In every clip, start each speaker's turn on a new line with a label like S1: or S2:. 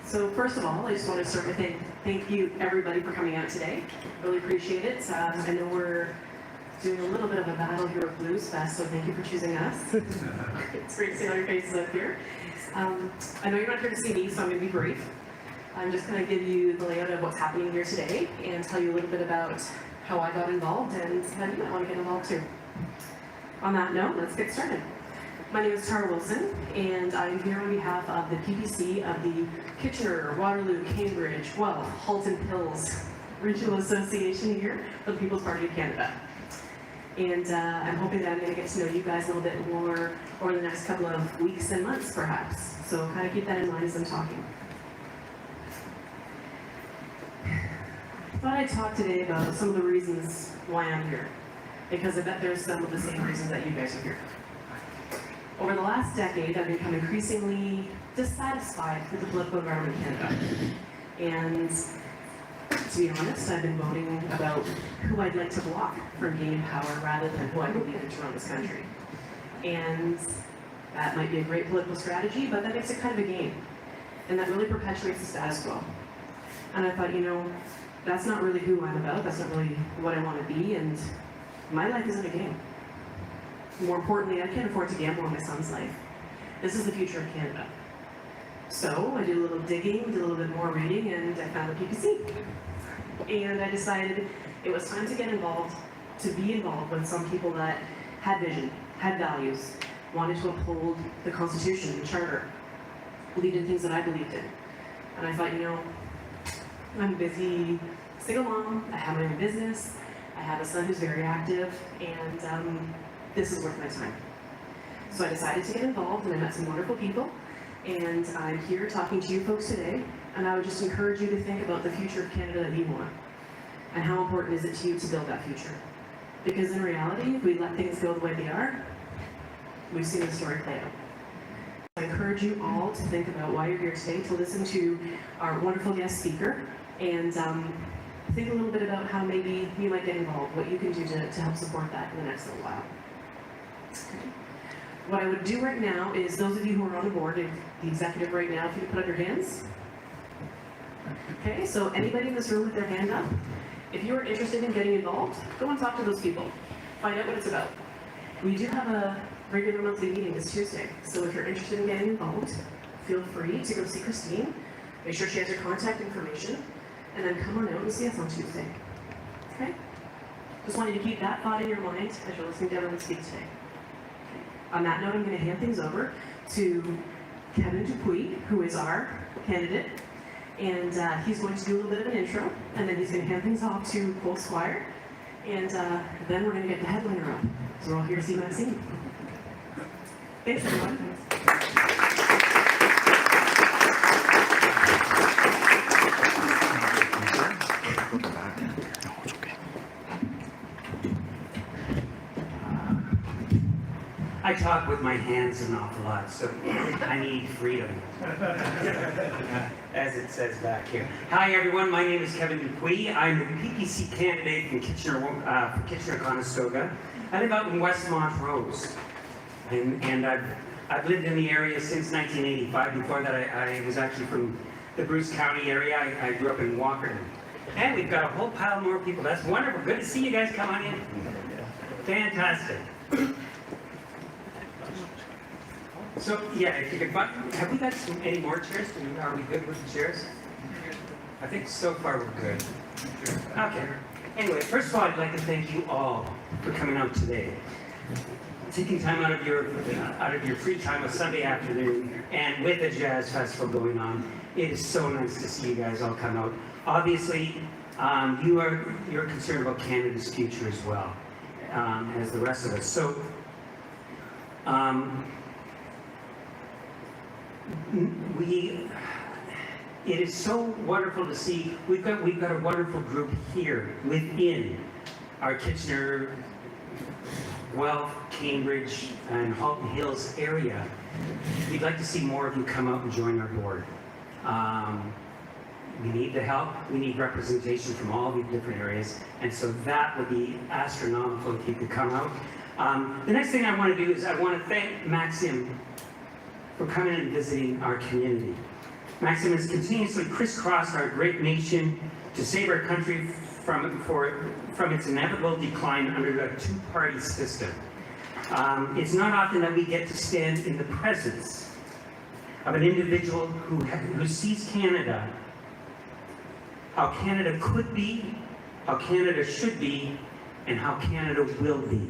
S1: So first of all, I just want to start with thank you everybody for coming out today. Really appreciate it. I know we're doing a little bit of a battle here with Blues Fest, so thank you for choosing us. It's great to see all your faces up here. I know you're not here to see me, so I'm going to be brief. I'm just going to give you the layout of what's happening here today and tell you a little bit about how I got involved and how you might want to get involved too. On that note, let's get started. My name is Tara Wilson, and I'm here on behalf of the PPC of the Kitchener, Waterloo, Cambridge, Halton Hills Regional Association here for the People's Party of Canada. And I'm hoping that I'm going to get to know you guys a little bit more over the next couple of weeks and months, perhaps. So kind of keep that in mind as I'm talking. I thought I'd talk today about some of the reasons why I'm here, because I bet there's some of the same reasons that you guys are here. Over the last decade, I've become increasingly dissatisfied with the political environment in Canada. And to be honest, I've been voting about who I'd like to block from gaining power rather than who I believe in to run this country. And that might be a great political strategy, but that makes it kind of a game. And that really perpetuates the status quo. And I thought, that's not really who I'm about, that's not really what I want to be, and my life isn't a game. More importantly, I can't afford to gamble on my son's life. This is the future of Canada. So I did a little digging, did a little bit more reading, and I found the PPC. And I decided it was time to get involved, to be involved with some people that had vision, had values, wanted to uphold the Constitution, the Charter, believed in things that I believed in. And I thought, I'm a busy single mom, I have my own business, I have a son who's very active, and this is worth my time. So I decided to get involved, and I met some wonderful people, and I'm here talking to you folks today, and I would just encourage you to think about the future of Canada that you want, and how important is it to you to build that future. Because in reality, if we let things go the way they are, we've seen the story play out. I encourage you all to think about why you're here today, to listen to our wonderful guest speaker, and think a little bit about how maybe you might get involved, what you can do to help support that in the next little while. Okay. What I would do right now is, those of you who are on the board, the executive right now, if you could put up your hands. Okay, so anybody in this room with their hand up, if you are interested in getting involved, go and talk to those people. Find out what it's about. We do have a regular monthly meeting this Tuesday, so if you're interested in getting involved, feel free to go see Christine, make sure she has your contact information, and then come on out and see us on Tuesday. Okay? Just wanted to keep that thought in your mind as you're listening to everyone speak today. Okay. On that note, I'm going to hand things over to Kevin Dupuis, who is our candidate, and he's going to do a little bit of an intro, and then he's going to hand things off to Cole Squire, and then we're going to get the headliner up. So we're all here to see Maxime. Thanks, everyone.
S2: I talk with my hands an awful lot, so I need freedom, as it says back here. Hi everyone, my name is Kevin Dupuis. I'm the PPC candidate from Kitchener-Conestoga. I live out in West Montrose, and I've lived in the area since 1985. Before that, I was actually from the Bruce County area. I grew up in Walkerton. And we've got a whole pile more people. That's wonderful. Good to see you guys come on in. Fantastic. So, yeah, if you could find, have we got any more chairs? Are we good with the chairs? I think so far we're good. Okay. Anyway, first of all, I'd like to thank you all for coming out today. Taking time out of your free time a Sunday afternoon, and with a jazz festival going on, it is so nice to see you guys all come out. Obviously, you're concerned about Canada's future as well, as the rest of us. So, it is so wonderful to see. We've got a wonderful group here within our Kitchener, Guelph, Cambridge, and Halton Hills area. We'd like to see more of you come out and join our board. We need the help. We need representation from all the different areas, and so that would be astronomical if you could come out. The next thing I want to do is I want to thank Maxime for coming and visiting our community. Maxime has continuously crisscrossed our great nation to save our country from its inevitable decline under a two-party system. It's not often that we get to stand in the presence of an individual who sees Canada, how Canada could be, how Canada should be, and how Canada will be.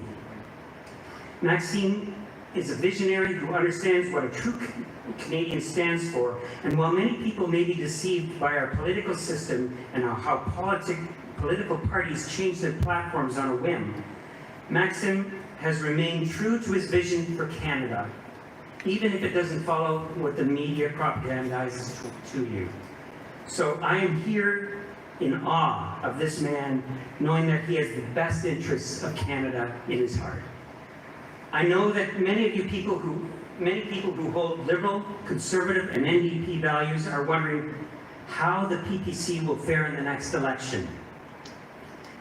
S2: Maxime is a visionary who understands what a true Canadian stands for, and while many people may be deceived by our political system and how political parties change their platforms on a whim, Maxime has remained true to his vision for Canada, even if it doesn't follow what the media propagandizes to you. So I am here in awe of this man, knowing that he has the best interests of Canada in his heart. I know that many people who hold Liberal, Conservative, and NDP values are wondering how the PPC will fare in the next election.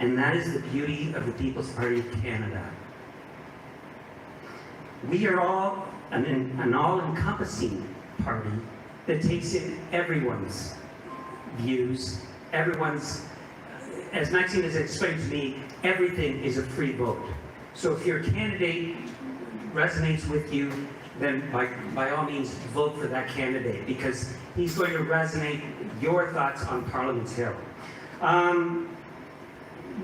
S2: And that is the beauty of the People's Party of Canada. We are all an all-encompassing party that takes in everyone's views, everyone's, as Maxime has explained to me, everything is a free vote. So if your candidate resonates with you, then by all means vote for that candidate, because he's going to resonate your thoughts on Parliament Hill.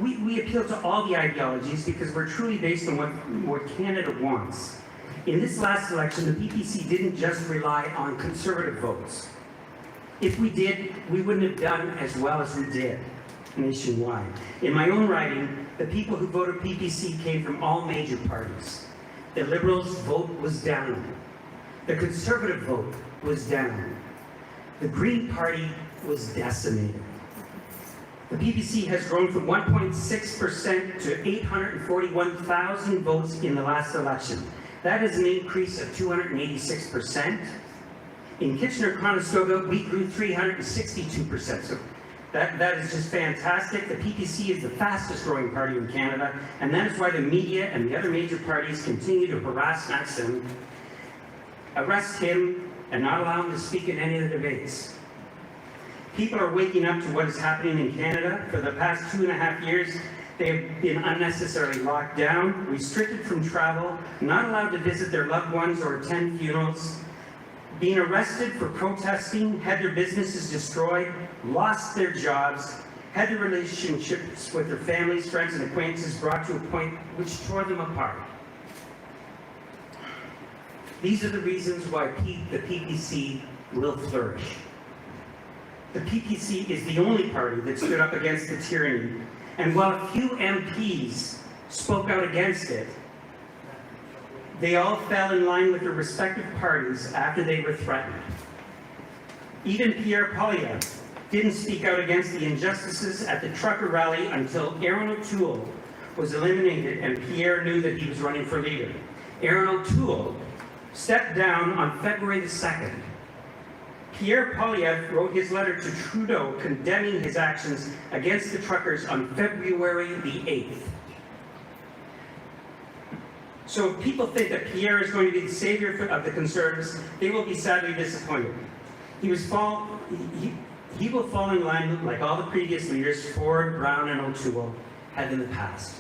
S2: We appeal to all the ideologies because we're truly based on what Canada wants. In this last election, the PPC didn't just rely on Conservative votes. If we did, we wouldn't have done as well as we did nationwide. In my own writing, the people who voted PPC came from all major parties. The Liberals' vote was down. The Conservative vote was down. The Green Party was decimated. The PPC has grown from 1.6% to 841,000 votes in the last election. That is an increase of 286%. In Kitchener-Conestoga, we grew 362%. So that is just fantastic. The PPC is the fastest growing party in Canada, and that is why the media and the other major parties continue to harass Maxime, arrest him, and not allow him to speak in any of the debates. People are waking up to what is happening in Canada. For the past 2.5 years, they have been unnecessarily locked down, restricted from travel, not allowed to visit their loved ones or attend funerals, being arrested for protesting, had their businesses destroyed, lost their jobs, had their relationships with their families, friends, and acquaintances brought to a point which tore them apart. These are the reasons why the PPC will flourish. The PPC is the only party that stood up against the tyranny, and while a few MPs spoke out against it, they all fell in line with their respective parties after they were threatened. Even Pierre Poilievre didn't speak out against the injustices at the trucker rally until Aaron O'Toole was eliminated and Pierre knew that he was running for leader. Aaron O'Toole stepped down on February the 2nd. Pierre Poilievre wrote his letter to Trudeau condemning his actions against the truckers on February the 8th. So if people think that Pierre is going to be the savior of the Conservatives, they will be sadly disappointed. He will fall in line like all the previous leaders, Ford, Brown, and O'Toole, had in the past.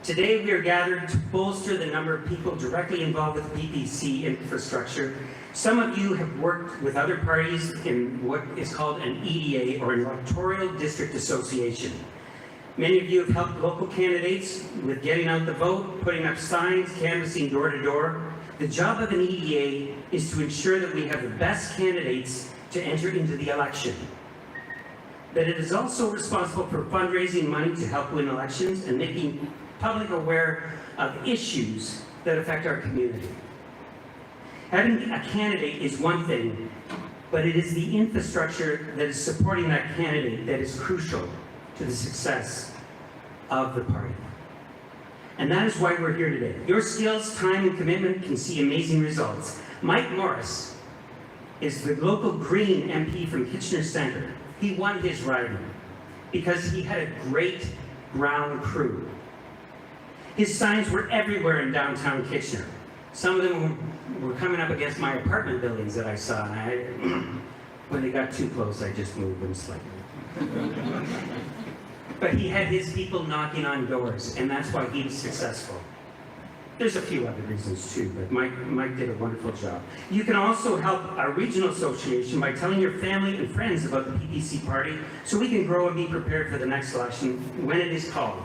S2: Today we are gathered to bolster the number of people directly involved with PPC infrastructure. Some of you have worked with other parties in what is called an EDA, or an electoral district association. Many of you have helped local candidates with getting out the vote, putting up signs, canvassing door to door. The job of an EDA is to ensure that we have the best candidates to enter into the election. But it is also responsible for fundraising money to help win elections and making public aware of issues that affect our community. Having a candidate is one thing, but it is the infrastructure that is supporting that candidate that is crucial to the success of the party. And that is why we're here today. Your skills, time, and commitment can see amazing results. Mike Morris is the local Green MP from Kitchener Centre. He won his riding because he had a great ground crew. His signs were everywhere in downtown Kitchener. Some of them were coming up against my apartment buildings that I saw, and when they got too close, I just moved them slightly. But he had his people knocking on doors, and that's why he was successful. There's a few other reasons too, but Mike did a wonderful job. You can also help our regional association by telling your family and friends about the PPC party so we can grow and be prepared for the next election when it is called.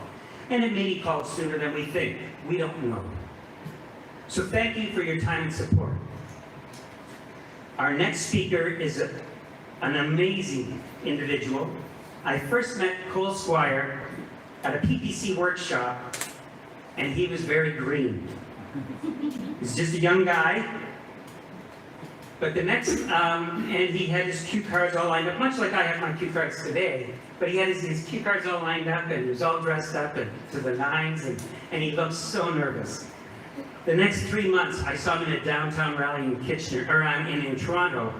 S2: And it may be called sooner than we think. We don't know. So thank you for your time and support. Our next speaker is an amazing individual. I first met Cole Squire at a PPC workshop, and he was very green. He's just a young guy. But the next, and he had his cue cards all lined up, much like I have my cue cards today. But he had his cue cards all lined up, and he was all dressed up and to the nines, and he looked so nervous. The next 3 months, I saw him in a downtown rally in Kitchener, or in Toronto,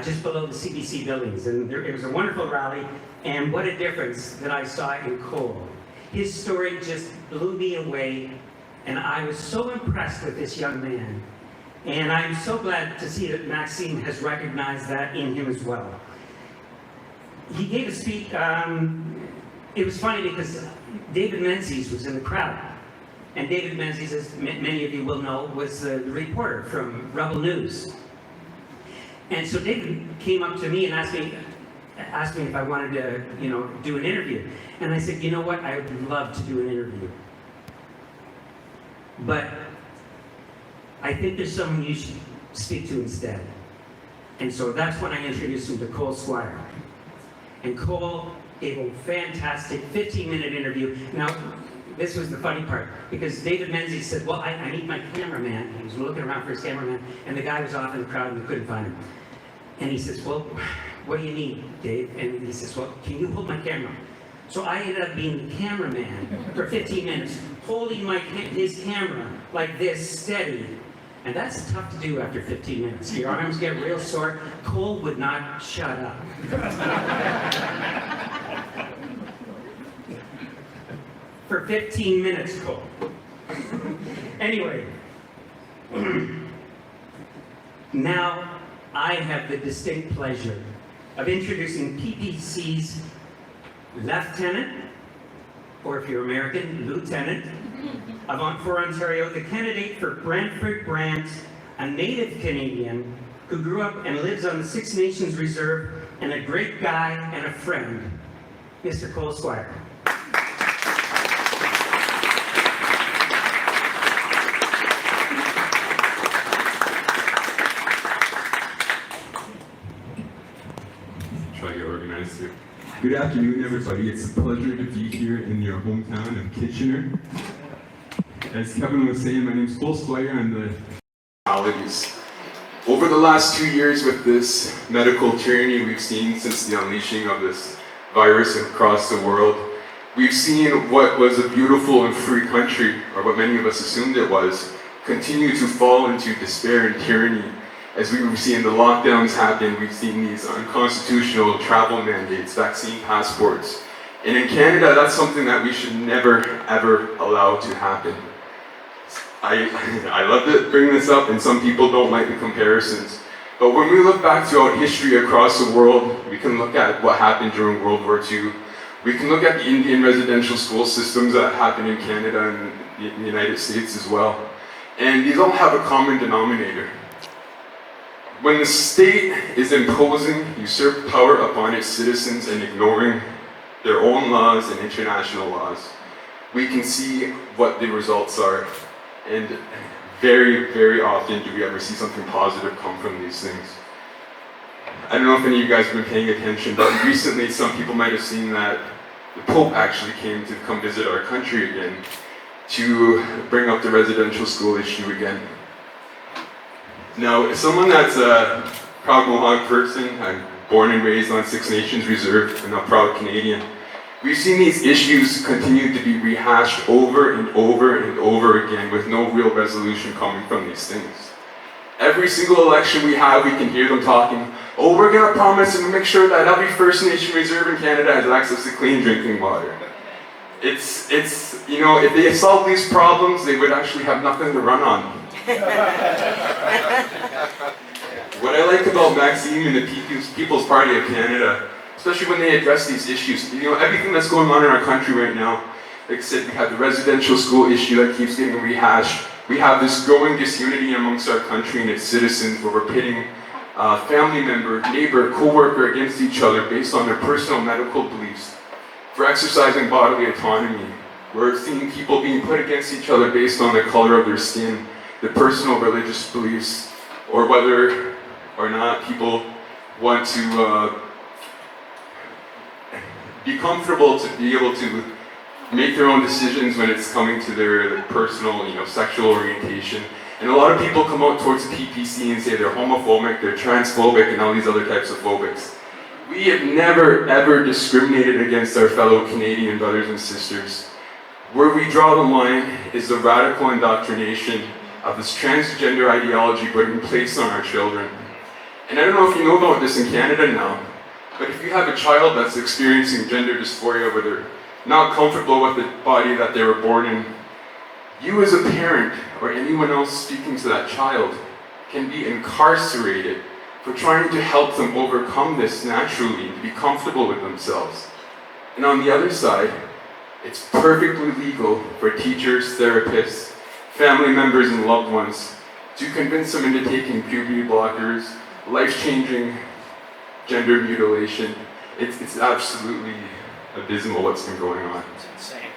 S2: just below the CBC buildings. And it was a wonderful rally, and what a difference that I saw in Cole. His story just blew me away, and I was so impressed with this young man. And I'm so glad to see that Maxime has recognized that in him as well. He gave a speech, it was funny because David Menzies was in the crowd. And David Menzies, as many of you will know, was the reporter from Rebel News. And so David came up to me and asked me if I wanted to, do an interview. And I said, you know what, I would love to do an interview. But I think there's someone you should speak to instead. And so that's when I introduced him to Cole Squire. And Cole gave a fantastic 15-minute interview. Now, this was the funny part, because David Menzies said, well, I need my cameraman. He was looking around for his cameraman, and the guy was off in the crowd and we couldn't find him. And he says, well, what do you need, Dave? And he says, well, can you hold my camera? So I ended up being the cameraman for 15 minutes, holding his camera like this, steady. And that's tough to do after 15 minutes. Your arms get real sore. Cole would not shut up. For 15 minutes, Cole. Anyway, now I have the distinct pleasure of introducing PPC's Lieutenant, or if you're American, Lieutenant, for Ontario, the candidate for Brantford Brant, a native Canadian who grew up and lives on the Six Nations Reserve, and a great guy and a friend, Mr. Cole Squire.
S3: Try to get organized here. Good afternoon, everybody. It's a pleasure to be here in your hometown of Kitchener. As Kevin was saying, my name is Cole Squire. I'm the maladies. Over the last 2 years with this medical tyranny we've seen since the unleashing of this virus across the world, we've seen what was a beautiful and free country, or what many of us assumed it was, continue to fall into despair and tyranny. As we've seen the lockdowns happen, we've seen these unconstitutional travel mandates, vaccine passports. And in Canada, that's something that we should never, ever allow to happen. I love to bring this up, and some people don't like the comparisons. But when we look back throughout history across the world, we can look at what happened during World War II. We can look at the Indian residential school systems that happened in Canada and in the United States as well. And these all have a common denominator. When the state is imposing usurped power upon its citizens and ignoring their own laws and international laws, we can see what the results are. And very, very often do we ever see something positive come from these things. I don't know if any of you guys have been paying attention, but recently some people might have seen that the Pope actually came to come visit our country again to bring up the residential school issue again. Now, as someone that's a proud Mohawk person, I'm born and raised on Six Nations Reserve, I'm a proud Canadian. We've seen these issues continue to be rehashed over and over and over again with no real resolution coming from these things. Every single election we have, we can hear them talking, oh, we're going to promise and make sure that every First Nation reserve in Canada has access to clean drinking water. It's if they solve these problems, they would actually have nothing to run on. What I like about Maxime and the People's Party of Canada, especially when they address these issues, everything that's going on in our country right now, like I said, we have the residential school issue that keeps getting rehashed. We have this growing disunity amongst our country and its citizens where we're pitting family member, neighbor, co-worker against each other based on their personal medical beliefs for exercising bodily autonomy. We're seeing people being put against each other based on the color of their skin, their personal religious beliefs, or whether or not people want to be comfortable to be able to make their own decisions when it's coming to their personal, sexual orientation. And a lot of people come out towards the PPC and say they're homophobic, they're transphobic, and all these other types of phobics. We have never, ever discriminated against our fellow Canadian brothers and sisters. Where we draw the line is the radical indoctrination of this transgender ideology putting place on our children. And I don't know if you know about this in Canada now, but if you have a child that's experiencing gender dysphoria where they're not comfortable with the body that they were born in, you as a parent or anyone else speaking to that child can be incarcerated for trying to help them overcome this naturally, to be comfortable with themselves. And on the other side, it's perfectly legal for teachers, therapists, family members, and loved ones to convince them into taking puberty blockers, life-changing gender mutilation. It's absolutely abysmal what's been going on.
S2: It's insane.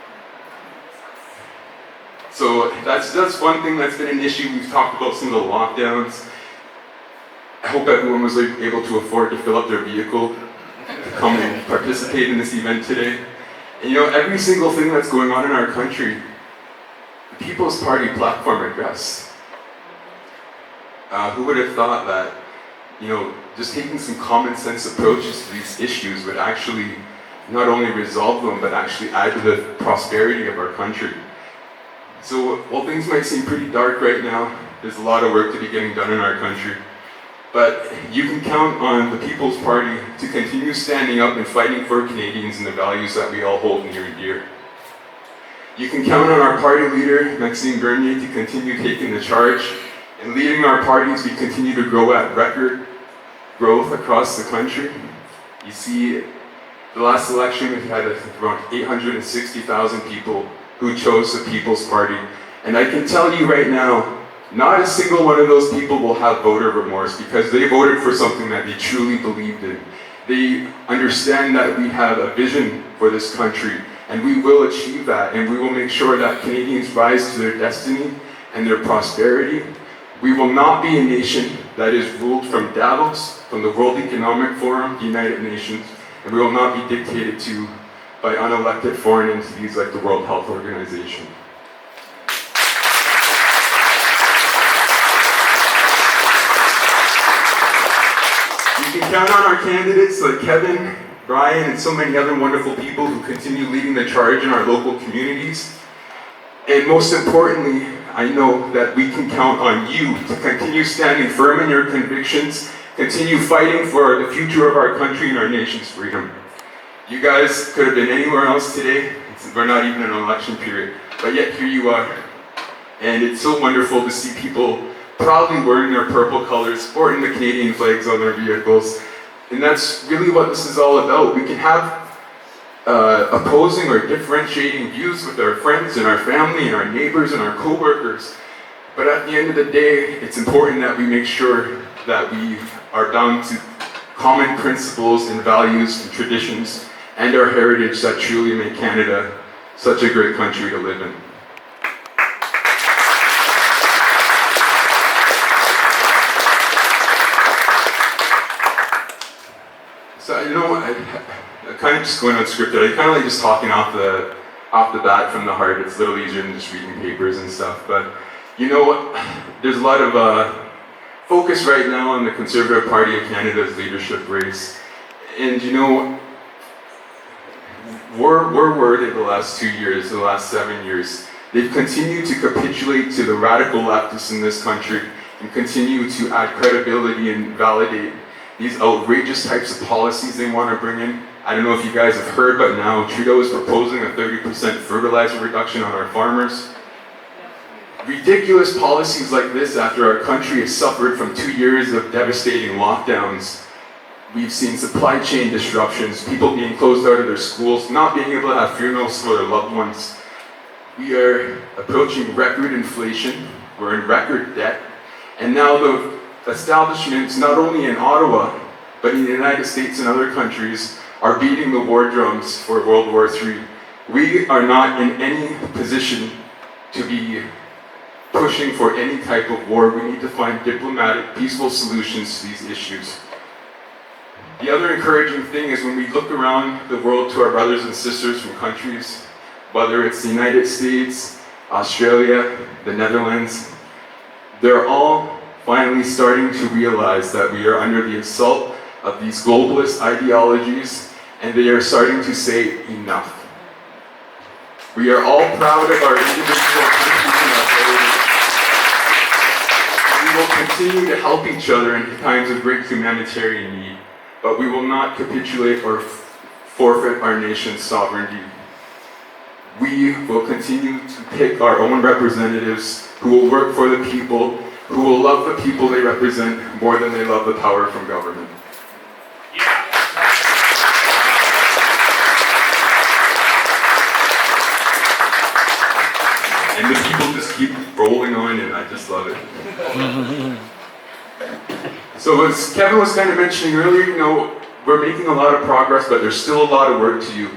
S3: So that's one thing that's been an issue. We've talked about some of the lockdowns. I hope everyone was able to afford to fill up their vehicle to come and participate in this event today. And every single thing that's going on in our country, the People's Party platform address. Who would have thought that, just taking some common sense approaches to these issues would actually not only resolve them, but actually add to the prosperity of our country. So while things might seem pretty dark right now, there's a lot of work to be getting done in our country. But you can count on the People's Party to continue standing up and fighting for Canadians and the values that we all hold near and dear. You can count on our party leader, Maxime Bernier, to continue taking the charge and leading our party as we continue to grow at record growth across the country. You see, the last election we had around 860,000 people who chose the People's Party. And I can tell you right now, not a single one of those people will have voter remorse because they voted for something that they truly believed in. They understand that we have a vision for this country and we will achieve that, and we will make sure that Canadians rise to their destiny and their prosperity. We will not be a nation that is ruled from Davos, from the World Economic Forum, the United Nations, and we will not be dictated to by unelected foreign entities like the World Health Organization. You can count on our candidates like Kevin, Brian, and so many other wonderful people who continue leading the charge in our local communities. And most importantly, I know that we can count on you to continue standing firm in your convictions, continue fighting for the future of our country and our nation's freedom. You guys could have been anywhere else today. We're not even in an election period, but yet here you are. And it's so wonderful to see people proudly wearing their purple colors, sporting the Canadian flags on their vehicles. And that's really what this is all about. We can have opposing or differentiating views with our friends and our family and our neighbors and our co-workers. But at the end of the day, it's important that we make sure that we are bound to common principles and values and traditions and our heritage that truly make Canada such a great country to live in. So I kind of just going unscripted. I kind of like just talking off the bat from the heart. It's a little easier than just reading papers and stuff. But there's a lot of focus right now on the Conservative Party of Canada's leadership race, and where were they the last 2 years, the last 7 years? They've continued to capitulate to the radical leftists in this country and continue to add credibility and validate these outrageous types of policies they want to bring in. I don't know if you guys have heard, but now Trudeau is proposing a 30% fertilizer reduction on our farmers. ridiculous policies like this, after our country has suffered from 2 years of devastating lockdowns, we've seen supply chain disruptions, people being closed out of their schools, not being able to have funerals for their loved ones. We are approaching record inflation, we're in record debt, and now the establishments, not only in Ottawa, but in the United States and other countries, are beating the war drums for World War III. We are not in any position to be pushing for any type of war. We need to find diplomatic, peaceful solutions to these issues. The other encouraging thing is when we look around the world to our brothers and sisters from countries, whether it's the United States, Australia, the Netherlands, they're all finally starting to realize that we are under the assault of these globalist ideologies, and they are starting to say enough. We are all proud of our individual countries and our heritage. We will continue to help each other in times of great humanitarian need, but we will not capitulate or forfeit our nation's sovereignty. We will continue to pick our own representatives who will work for the people, who will love the people they represent more than they love the power from government. And the people just keep rolling on, and I just love it. So as Kevin was kind of mentioning earlier, we're making a lot of progress, but there's still a lot of work to do.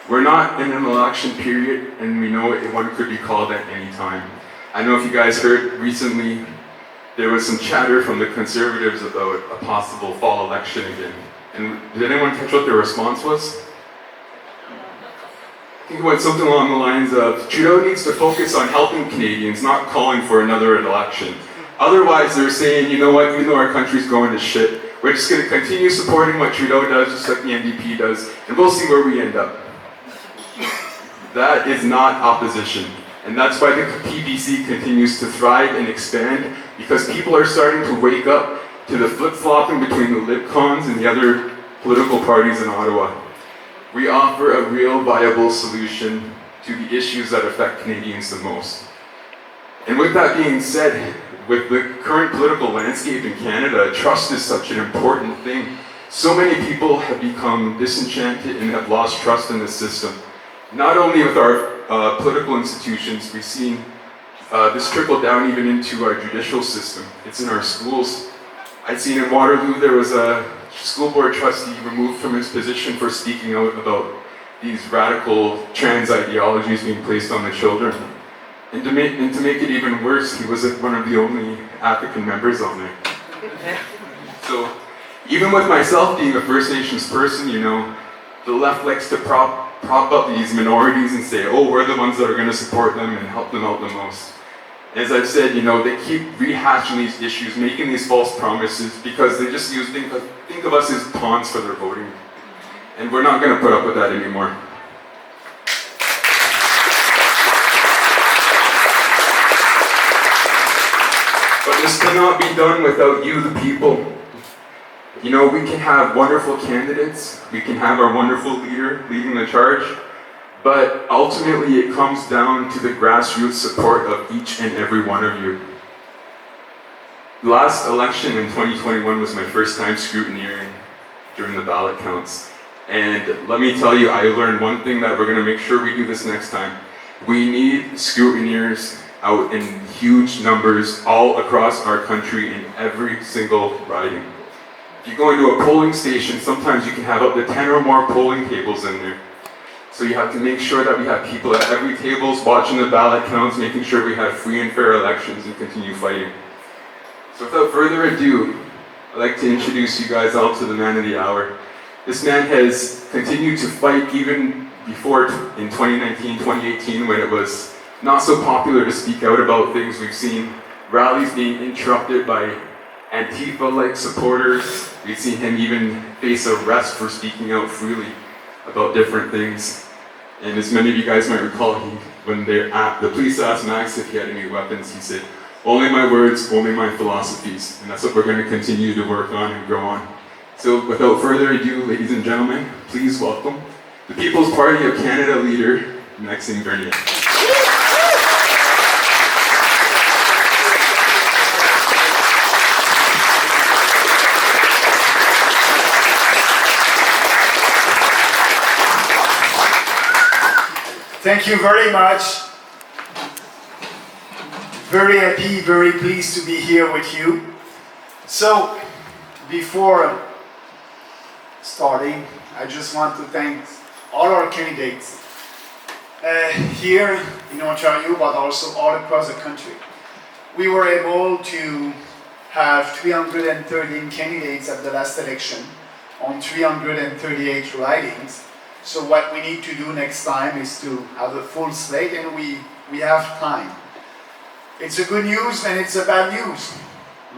S3: We're not in an election period, and we know one could be called at any time. I know if you guys heard recently, there was some chatter from the Conservatives about a possible fall election again. And did anyone catch what their response was? I think it went something along the lines of, Trudeau needs to focus on helping Canadians, not calling for another election. Otherwise, they're saying, you know what, even though our country's going to shit, we're just going to continue supporting what Trudeau does, just like the NDP does, and we'll see where we end up. That is not opposition. And that's why the PPC continues to thrive and expand, because people are starting to wake up to the flip-flopping between the Libcons and the other political parties in Ottawa. We offer a real viable solution to the issues that affect Canadians the most. And with that being said, with the current political landscape in Canada, trust is such an important thing. So many people have become disenchanted and have lost trust in the system. Not only with our political institutions, we've seen this trickle down even into our judicial system. It's in our schools. I'd seen in Waterloo there was a school board trustee removed from his position for speaking out about these radical trans ideologies being placed on the children. And to make it even worse, he was one of the only African members on there. So even with myself being a First Nations person, the left likes to prop up these minorities and say, oh, we're the ones that are going to support them and help them out the most. As I've said, they keep rehashing these issues, making these false promises, because they just think of us as pawns for their voting. And we're not going to put up with that anymore. But this cannot be done without you, the people. We can have wonderful candidates, we can have our wonderful leader leading the charge, but ultimately it comes down to the grassroots support of each and every one of you. The last election in 2021 was my first time scrutineering during the ballot counts. And let me tell you, I learned one thing that we're going to make sure we do this next time. We need scrutineers out in huge numbers all across our country in every single riding. If you go into a polling station, sometimes you can have up to 10 or more polling tables in there. So you have to make sure that we have people at every table watching the ballot counts, making sure we have free and fair elections and continue fighting. So without further ado, I'd like to introduce you guys all to the man of the hour. This man has continued to fight even before in 2019, 2018, when it was not so popular to speak out about things. We've seen rallies being interrupted by Antifa-like supporters. We've seen him even face arrest for speaking out freely about different things. And as many of you guys might recall, when the police asked Max if he had any weapons, he said, "Only my words, only my philosophies." And that's what we're going to continue to work on and grow on. So without further ado, ladies and gentlemen, please welcome the People's Party of Canada leader, Maxime Bernier.
S4: Thank you very much. Very happy, very pleased to be here with you. So, before starting, I just want to thank all our candidates here in Ontario, but also all across the country. We were able to have 313 candidates at the last election on 338 ridings. So what we need to do next time is to have a full slate, and we have time. It's a good news and it's a bad news.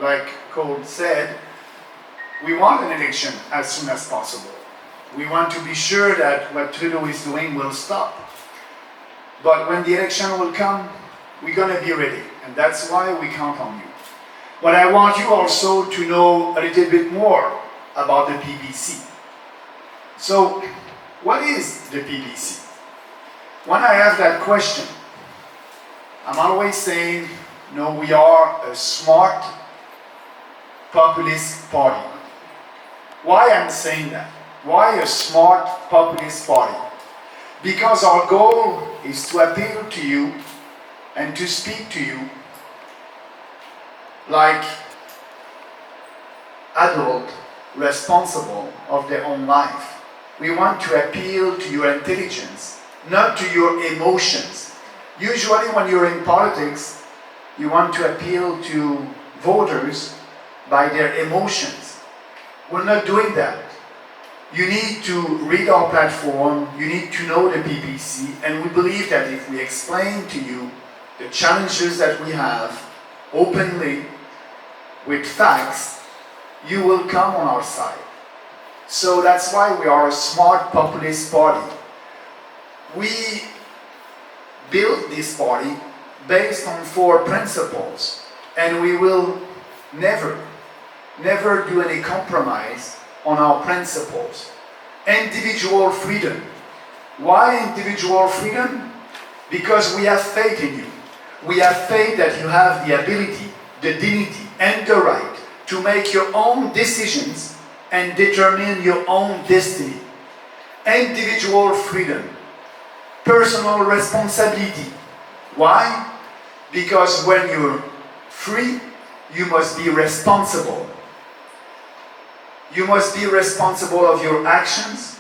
S4: Like Cole said, we want an election as soon as possible. We want to be sure that what Trudeau is doing will stop. But when the election will come, we're going to be ready, and that's why we count on you. But I want you also to know a little bit more about the PPC. So, what is the PPC? When I have that question, I'm always saying, no, we are a smart populist party. Why I'm saying that? Why a smart populist party? Because our goal is to appeal to you and to speak to you like adults responsible of their own life. We want to appeal to your intelligence, not to your emotions. Usually when you're in politics, you want to appeal to voters by their emotions. We're not doing that. You need to read our platform, you need to know the PPC, and we believe that if we explain to you the challenges that we have openly, with facts, you will come on our side. So that's why we are a smart populist party. We built this party based on 4 principles, and we will never do any compromise on our principles. Individual freedom. Why individual freedom? Because we have faith in you. We have faith that you have the ability, the dignity, and the right to make your own decisions and determine your own destiny. Individual freedom. Personal responsibility. Why? Because when you're free, you must be responsible. You must be responsible of your actions,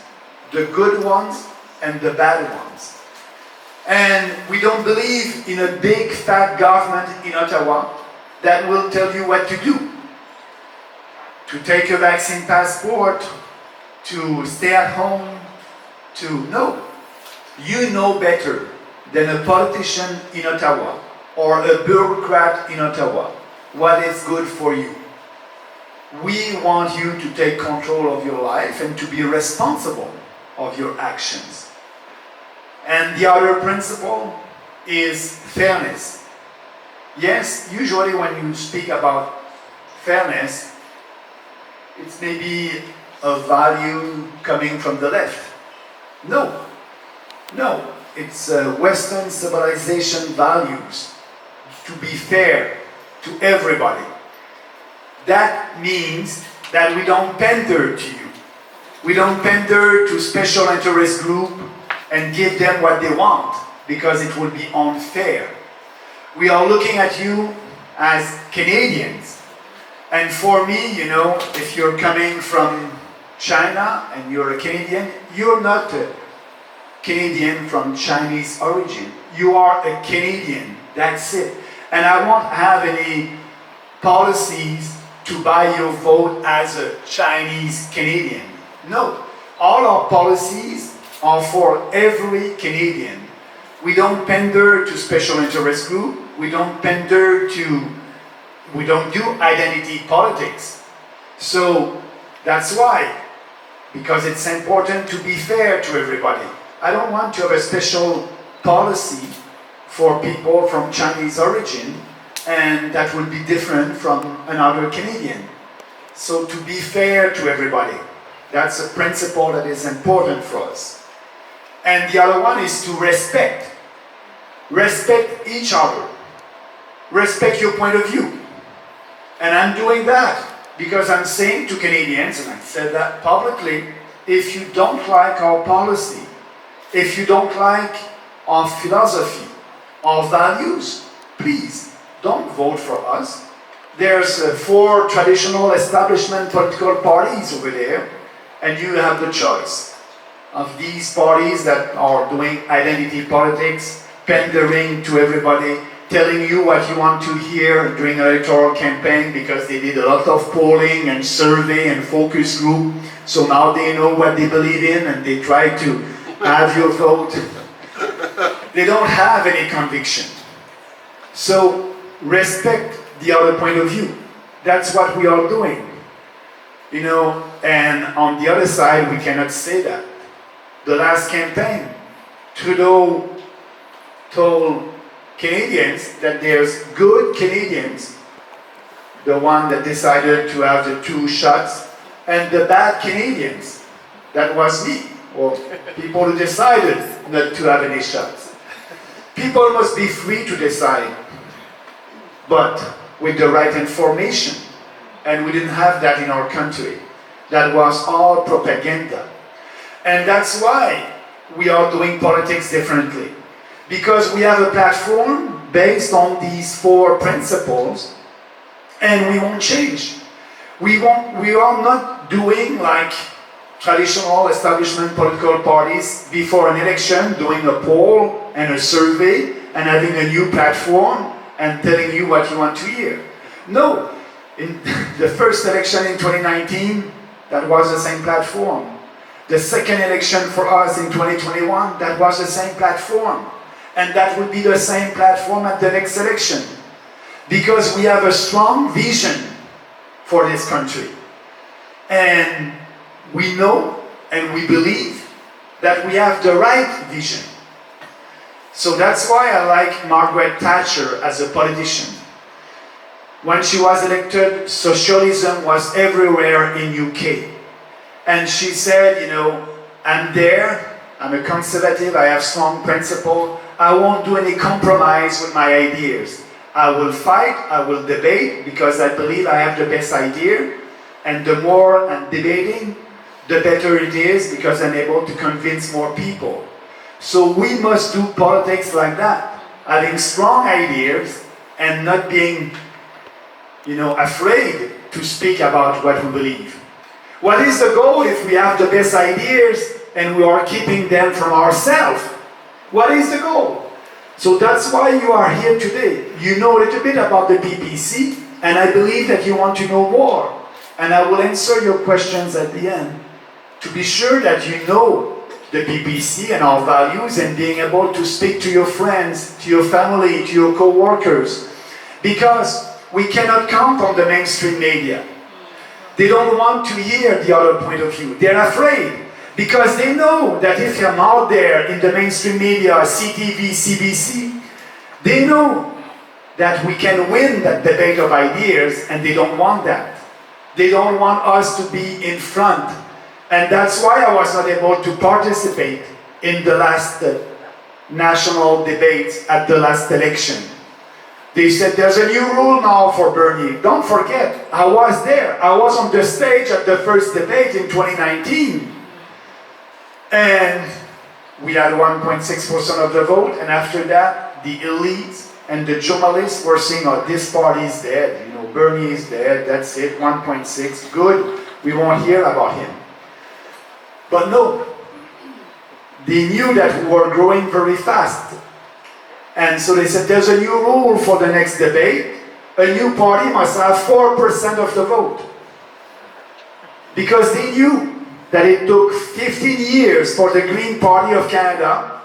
S4: the good ones and the bad ones. And we don't believe in a big fat government in Ottawa that will tell you what to do. To take a vaccine passport, to stay at home, no. You know better than a politician in Ottawa or a bureaucrat in Ottawa what is good for you. We want you to take control of your life and to be responsible of your actions. And the other principle is fairness. Yes, usually when you speak about fairness, it's maybe a value coming from the left. No, it's Western civilization values to be fair to everybody. That means that we don't pander to you. We don't pander to special interest group and give them what they want, because it will be unfair. We are looking at you as Canadians. And for me, if you're coming from China and you're a Canadian, you're not a Canadian from Chinese origin. You are a Canadian, that's it. And I won't have any policies to buy your vote as a Chinese Canadian. No, all our policies are for every Canadian. We don't pander to special interest group. We don't do identity politics. So that's why, because it's important to be fair to everybody. I don't want to have a special policy for people from Chinese origin, and that will be different from another Canadian. So to be fair to everybody, that's a principle that is important for us. And the other one is to respect. Respect each other. Respect your point of view. And I'm doing that because I'm saying to Canadians, and I said that publicly, if you don't like our policy, if you don't like our philosophy, our values, please don't vote for us. There's 4 traditional establishment political parties over there, and you have the choice of these parties that are doing identity politics, pandering to everybody, telling you what you want to hear during an electoral campaign because they did a lot of polling and survey and focus group, so now they know what they believe in and they try to have your vote. They don't have any conviction. So respect the other point of view. That's what we are doing. You know, and on the other side, we cannot say that. The last campaign, Trudeau told Canadians that there's good Canadians, the one that decided to have the 2 shots, and the bad Canadians, that was me, or people who decided not to have any shots. People must be free to decide, but with the right information. And we didn't have that in our country. That was all propaganda. And that's why we are doing politics differently. Because we have a platform based on these 4 principles, and we won't change. We are not doing like traditional establishment political parties before an election, doing a poll and a survey and having a new platform and telling you what you want to hear. No, in the first election in 2019, that was the same platform. The second election for us in 2021, that was the same platform. And that will be the same platform at the next election. Because we have a strong vision for this country. And we know and we believe that we have the right vision. So that's why I like Margaret Thatcher as a politician. When she was elected, socialism was everywhere in UK. And she said, you know, I'm there, I'm a conservative, I have strong principles, I won't do any compromise with my ideas. I will fight, I will debate, because I believe I have the best idea. And the more I'm debating, the better it is, because I'm able to convince more people. So we must do politics like that, having strong ideas and not being, you know, afraid to speak about what we believe. What is the goal if we have the best ideas and we are keeping them from ourselves? What is the goal? So that's why you are here today. You know a little bit about the PPC, and I believe that you want to know more. And I will answer your questions at the end, to be sure that you know the PPC and our values, and being able to speak to your friends, to your family, to your co-workers. Because we cannot count on the mainstream media. They don't want to hear the other point of view. They're afraid. Because they know that if I'm out there in the mainstream media, CTV, CBC, they know that we can win that debate of ideas, and they don't want that. They don't want us to be in front. And that's why I was not able to participate in the last national debates at the last election. They said there's a new rule now for Bernier. Don't forget, I was there. I was on the stage at the first debate in 2019. And we had 1.6% of the vote, and after that, the elites and the journalists were saying, oh, this party is dead, you know, Bernier is dead, that's it, 1.6, good, we won't hear about him. But no, they knew that we were growing very fast. And so they said, there's a new rule for the next debate, a new party must have 4% of the vote. Because they knew that it took 15 years for the Green Party of Canada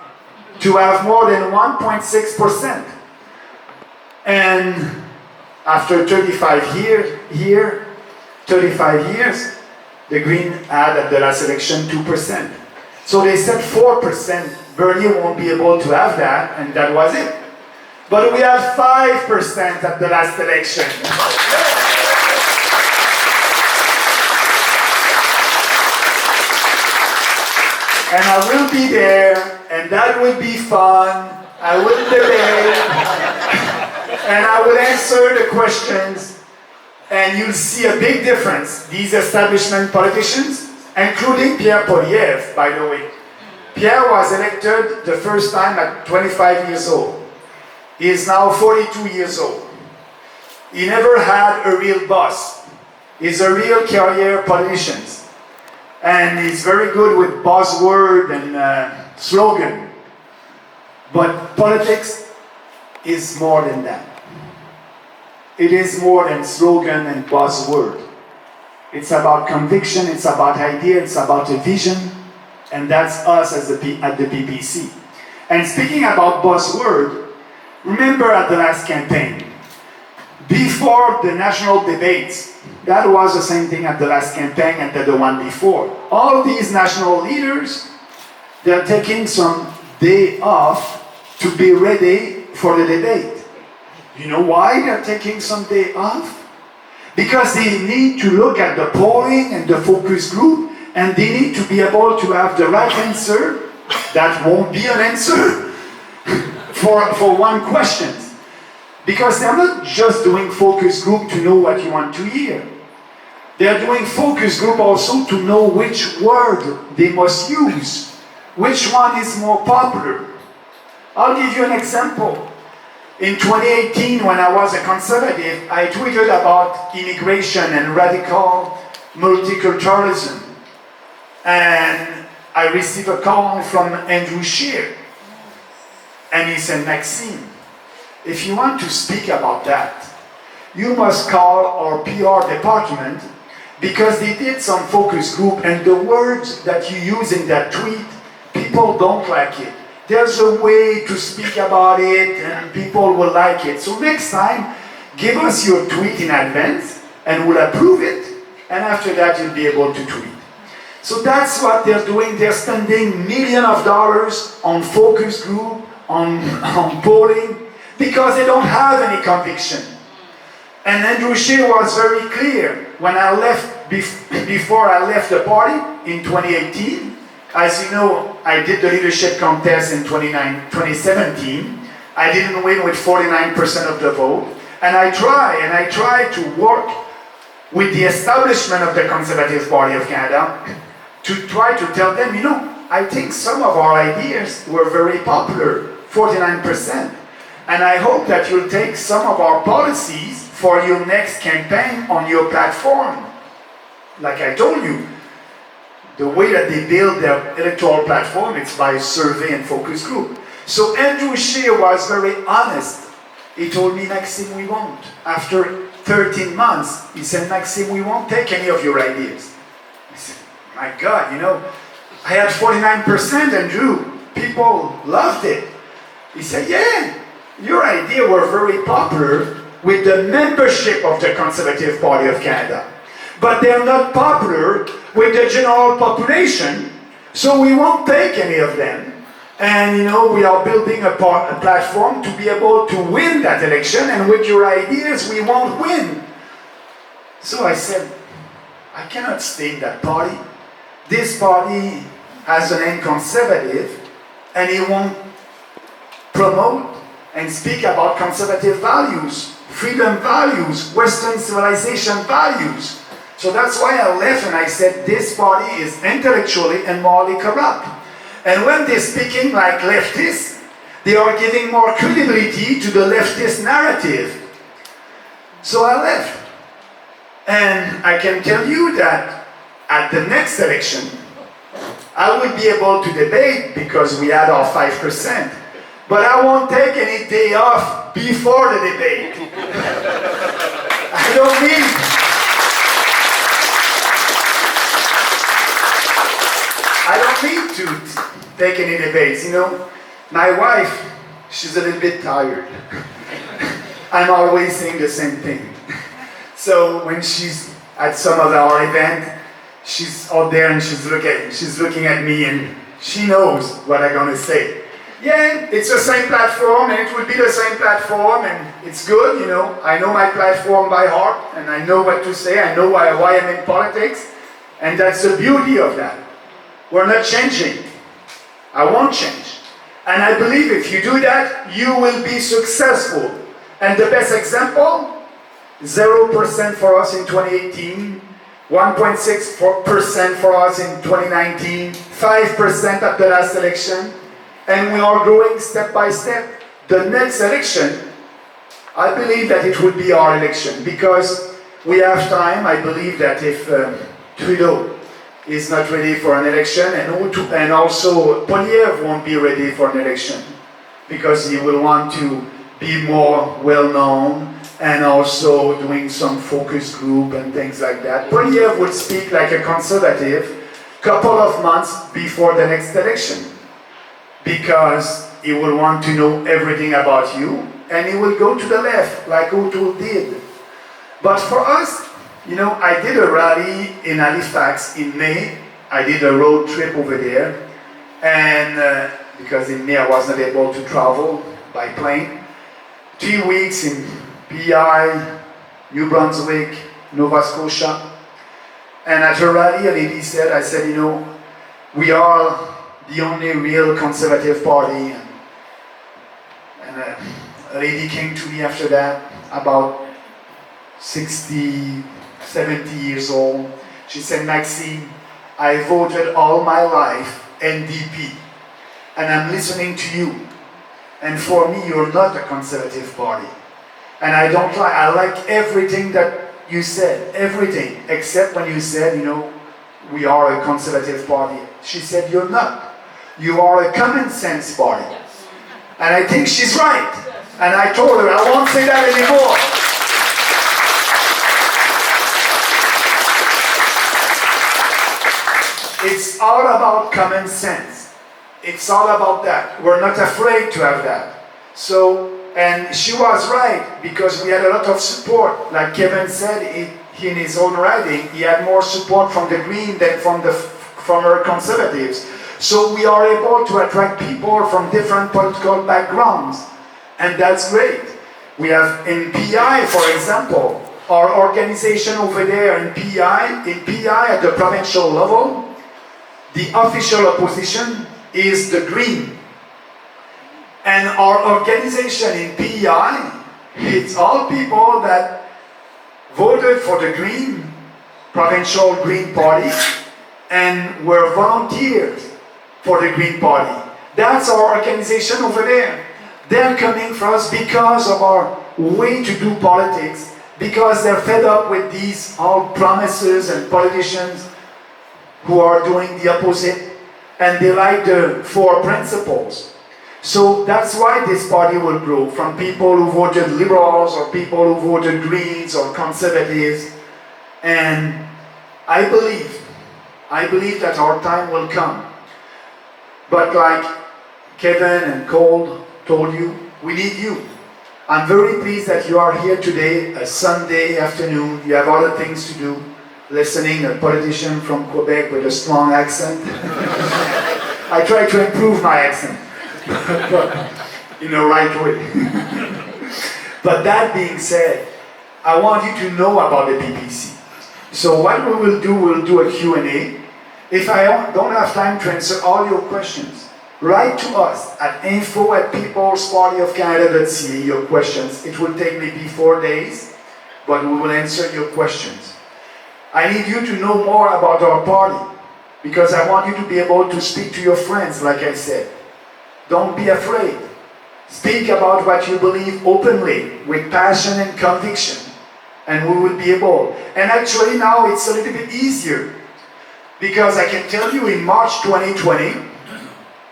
S4: to have more than 1.6%. And after 35 years, the Green had at the last election 2%. So they said 4%, Bernier won't be able to have that, and that was it. But we had 5% at the last election. And I will be there, and that will be fun. I will debate, and I will answer the questions, and you'll see a big difference. These establishment politicians, including Pierre Poilievre, by the way. Pierre was elected the first time at 25 years old. He is now 42 years old. He never had a real boss. He's a real career politician. And he's very good with buzzword and slogan. But politics is more than that. It is more than slogan and buzzword. It's about conviction, it's about idea, it's about a vision, and that's us as at the PPC. And speaking about buzzword, remember at the last campaign, before the national debates, that was the same thing at the last campaign and the one before. All these national leaders, they're taking some day off to be ready for the debate. You know why they're taking some day off? Because they need to look at the polling and the focus group, and they need to be able to have the right answer. That won't be an answer for one question. Because they're not just doing focus group to know what you want to hear. They're doing focus group also to know which word they must use, which one is more popular. I'll give you an example. In 2018, when I was a conservative, I tweeted about immigration and radical multiculturalism. And I received a call from Andrew Scheer. And he said, Maxime, if you want to speak about that, you must call our PR department because they did some focus group and the words that you use in that tweet, people don't like it. There's a way to speak about it and people will like it. So next time, give us your tweet in advance and we'll approve it. And after that, you'll be able to tweet. So that's what they're doing. They're spending millions of dollars on focus group, on polling, because they don't have any conviction. And Andrew Scheer was very clear when I left, before I left the party in 2018. As you know, I did the leadership contest in 2017. I didn't win with 49% of the vote. And I tried to work with the establishment of the Conservative Party of Canada to try to tell them, you know, I think some of our ideas were very popular, 49%. And I hope that you'll take some of our policies for your next campaign on your platform. Like I told you, the way that they build their electoral platform, it's by survey and focus group. So Andrew Scheer was very honest. He told me, Maxime, we won't. After 13 months, he said, Maxime, we won't take any of your ideas. I said, my God, you know, I had 49%, Andrew. People loved it. He said, yeah, your idea were very popular with the membership of the Conservative Party of Canada. But they're not popular with the general population, so we won't take any of them. And you know, we are building a platform to be able to win that election, and with your ideas, we won't win. So I said, I cannot stay in that party. This party has a name conservative, and it won't promote and speak about conservative values, freedom values, Western civilization values. So that's why I left and I said this party is intellectually and morally corrupt. And when they're speaking like leftists, they are giving more credibility to the leftist narrative. So I left. And I can tell you that at the next election, I will be able to debate because we had our 5%. But I won't take any day off before the debate. I don't need... I don't need to take any debates, you know. My wife, she's a little bit tired. I'm always saying the same thing. So when she's at some of our event, she's out there and she's looking at me and she knows what I'm gonna say. Yeah, it's the same platform and it will be the same platform and it's good, you know. I know my platform by heart and I know what to say, I know why I'm in politics, and that's the beauty of that. We're not changing. I won't change. And I believe if you do that, you will be successful. And the best example, 0% for us in 2018, 1.6% for us in 2019, 5% at the last election, and we are growing step by step. The next election, I believe that it would be our election because we have time. I believe that if Trudeau is not ready for an election and also Poilievre won't be ready for an election because he will want to be more well-known and also doing some focus group and things like that. Poilievre would speak like a conservative couple of months before the next election because he will want to know everything about you and he will go to the left like O'Toole did. But for us, you know, I did a rally in Halifax in May. I did a road trip over there and because in May I was not able to travel by plane. 3 weeks in PI, New Brunswick, Nova Scotia. And at a rally, a lady said, I said, you know, we are the only real conservative party. And a lady came to me after that, about 60, 70 years old. She said, Maxime, I voted all my life NDP, and I'm listening to you. And for me, you're not a conservative party. And I don't like, I like everything that you said, everything, except when you said, you know, we are a conservative party. She said, you're not. You are a common sense party. And I think she's right. And I told her, I won't say that anymore. It's all about common sense. It's all about that. We're not afraid to have that. So, and she was right because we had a lot of support. Like Kevin said in his own writing, he had more support from the Green than from our Conservatives. So we are able to attract people from different political backgrounds. And that's great. We have in PI, for example, our organization over there in PI at the provincial level, the official opposition is the Green. And our organization in PEI, it's all people that voted for the Green, Provincial Green Party, and were volunteers for the Green Party. That's our organization over there. They're coming for us because of our way to do politics, because they're fed up with these all promises and politicians who are doing the opposite, and they like the four principles. So that's why this party will grow, from people who voted Liberals or people who voted Greens or Conservatives. And I believe that our time will come. But like Kevin and Cole told you, we need you. I'm very pleased that you are here today, a Sunday afternoon. You have other things to do, listening to a politician from Quebec with a strong accent. I try to improve my accent. But in the right way. But that being said, I want you to know about the PPC. So what we will do, we'll do a Q&A. If I don't have time to answer all your questions, write to us at info@peoplespartyofcanada.ca your questions. It will take maybe 4 days, but we will answer your questions. I need you to know more about our party, because I want you to be able to speak to your friends, like I said. Don't be afraid. Speak about what you believe openly, with passion and conviction, and we will be able. And actually now it's a little bit easier, because I can tell you in March 2020,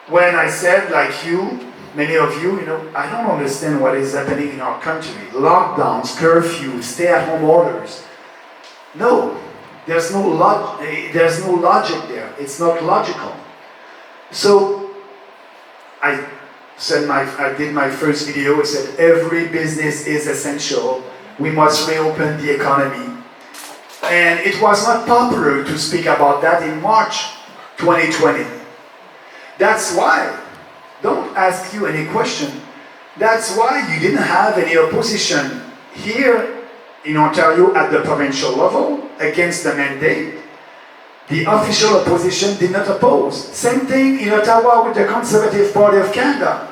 S4: when I said, like you, many of you, I don't understand what is happening in our country. Lockdowns, curfews, stay-at-home orders. No, there's no logic there. It's not logical. So I did my first video. I said every business is essential. We must reopen the economy. And it was not popular to speak about that in March 2020. That's why, don't ask you any question, that's why you didn't have any opposition here in Ontario at the provincial level against the mandate. The official opposition did not oppose. Same thing in Ottawa with the Conservative Party of Canada.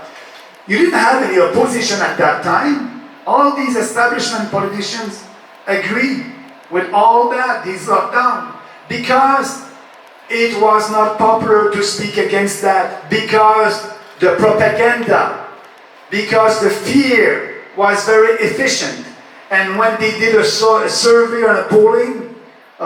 S4: You didn't have any opposition at that time. All these establishment politicians agreed with all that, this lockdown, because it was not popular to speak against that, because the propaganda, because the fear was very efficient. And when they did a survey and a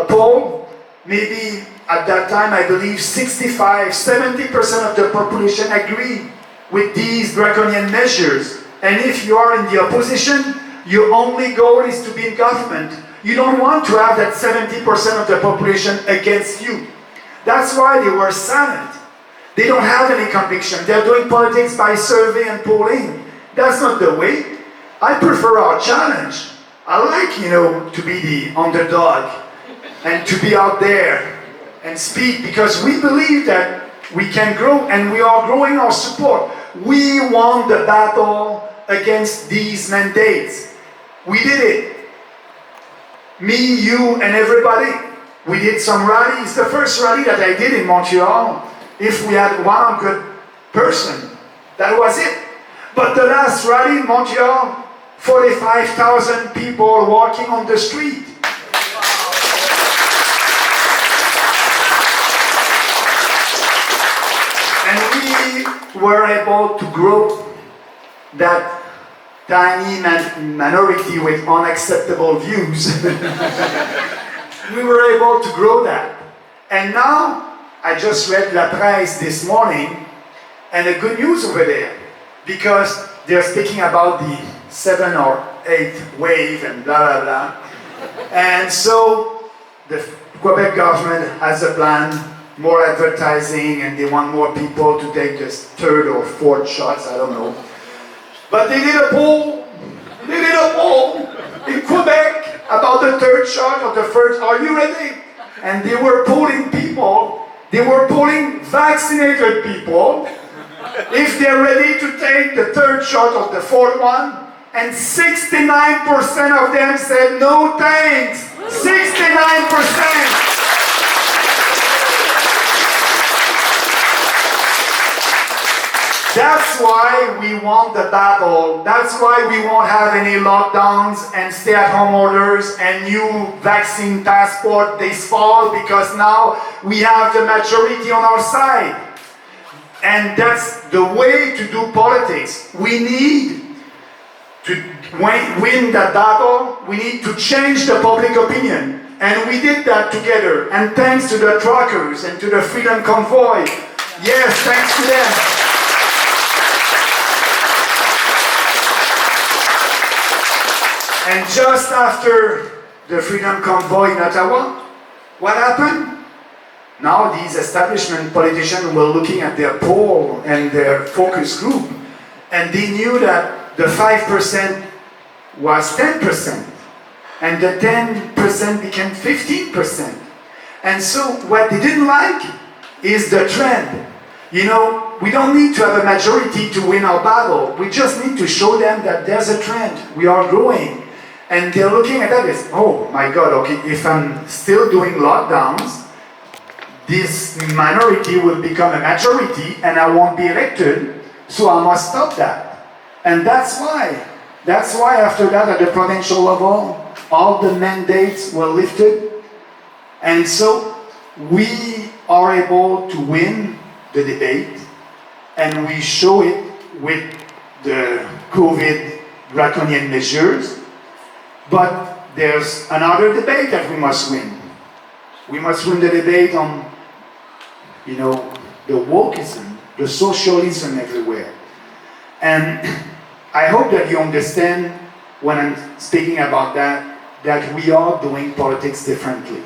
S4: poll, maybe at that time I believe 65–70% of the population agreed with these draconian measures. And if you are in the opposition, your only goal is to be in government. You don't want to have that 70% of the population against you. That's why they were silent. They don't have any conviction. They're doing politics by survey and polling. That's not the way. I prefer our challenge. I like, to be the underdog and to be out there and speak, because we believe that we can grow, and we are growing our support. We won the battle against these mandates. We did it. Me, you, and everybody. We did some rallies. The first rally that I did in Montreal, if we had 100 person, that was it. But the last rally in Montreal, 45,000 people walking on the street. And we were able to grow that tiny minority with unacceptable views. We were able to grow that. And now, I just read La Presse this morning, and the good news over there, because they're speaking about the 7th or 8th wave and blah, blah, blah. And so, the Quebec government has a plan, more advertising, and they want more people to take this 3rd or 4th shots, I don't know. But they did a poll in Quebec about the 3rd shot or the 1st. Are you ready? And they were polling people, they were polling vaccinated people, if they're ready to take the 3rd shot or the 4th one, and 69% of them said no thanks. 69%. That's why we won the battle. That's why we won't have any lockdowns and stay-at-home orders and new vaccine passport this fall, because now we have the majority on our side. And that's the way to do politics. We need to win that battle. We need to change the public opinion. And we did that together. And thanks to the truckers and to the Freedom Convoy. Yes, thanks to them. And just after the Freedom Convoy in Ottawa, what happened? Now these establishment politicians were looking at their poll and their focus group, and they knew that the 5% was 10%, and the 10% became 15%. And so what they didn't like is the trend. We don't need to have a majority to win our battle. We just need to show them that there's a trend. We are growing. And they're looking at that as, oh my God, okay, if I'm still doing lockdowns, this minority will become a majority and I won't be elected, so I must stop that. And that's why after that at the provincial level, all the mandates were lifted. And so we are able to win the debate, and we show it with the COVID draconian measures. But there's another debate that we must win. We must win the debate on, the wokeism, the socialism everywhere. And I hope that you understand when I'm speaking about that we are doing politics differently.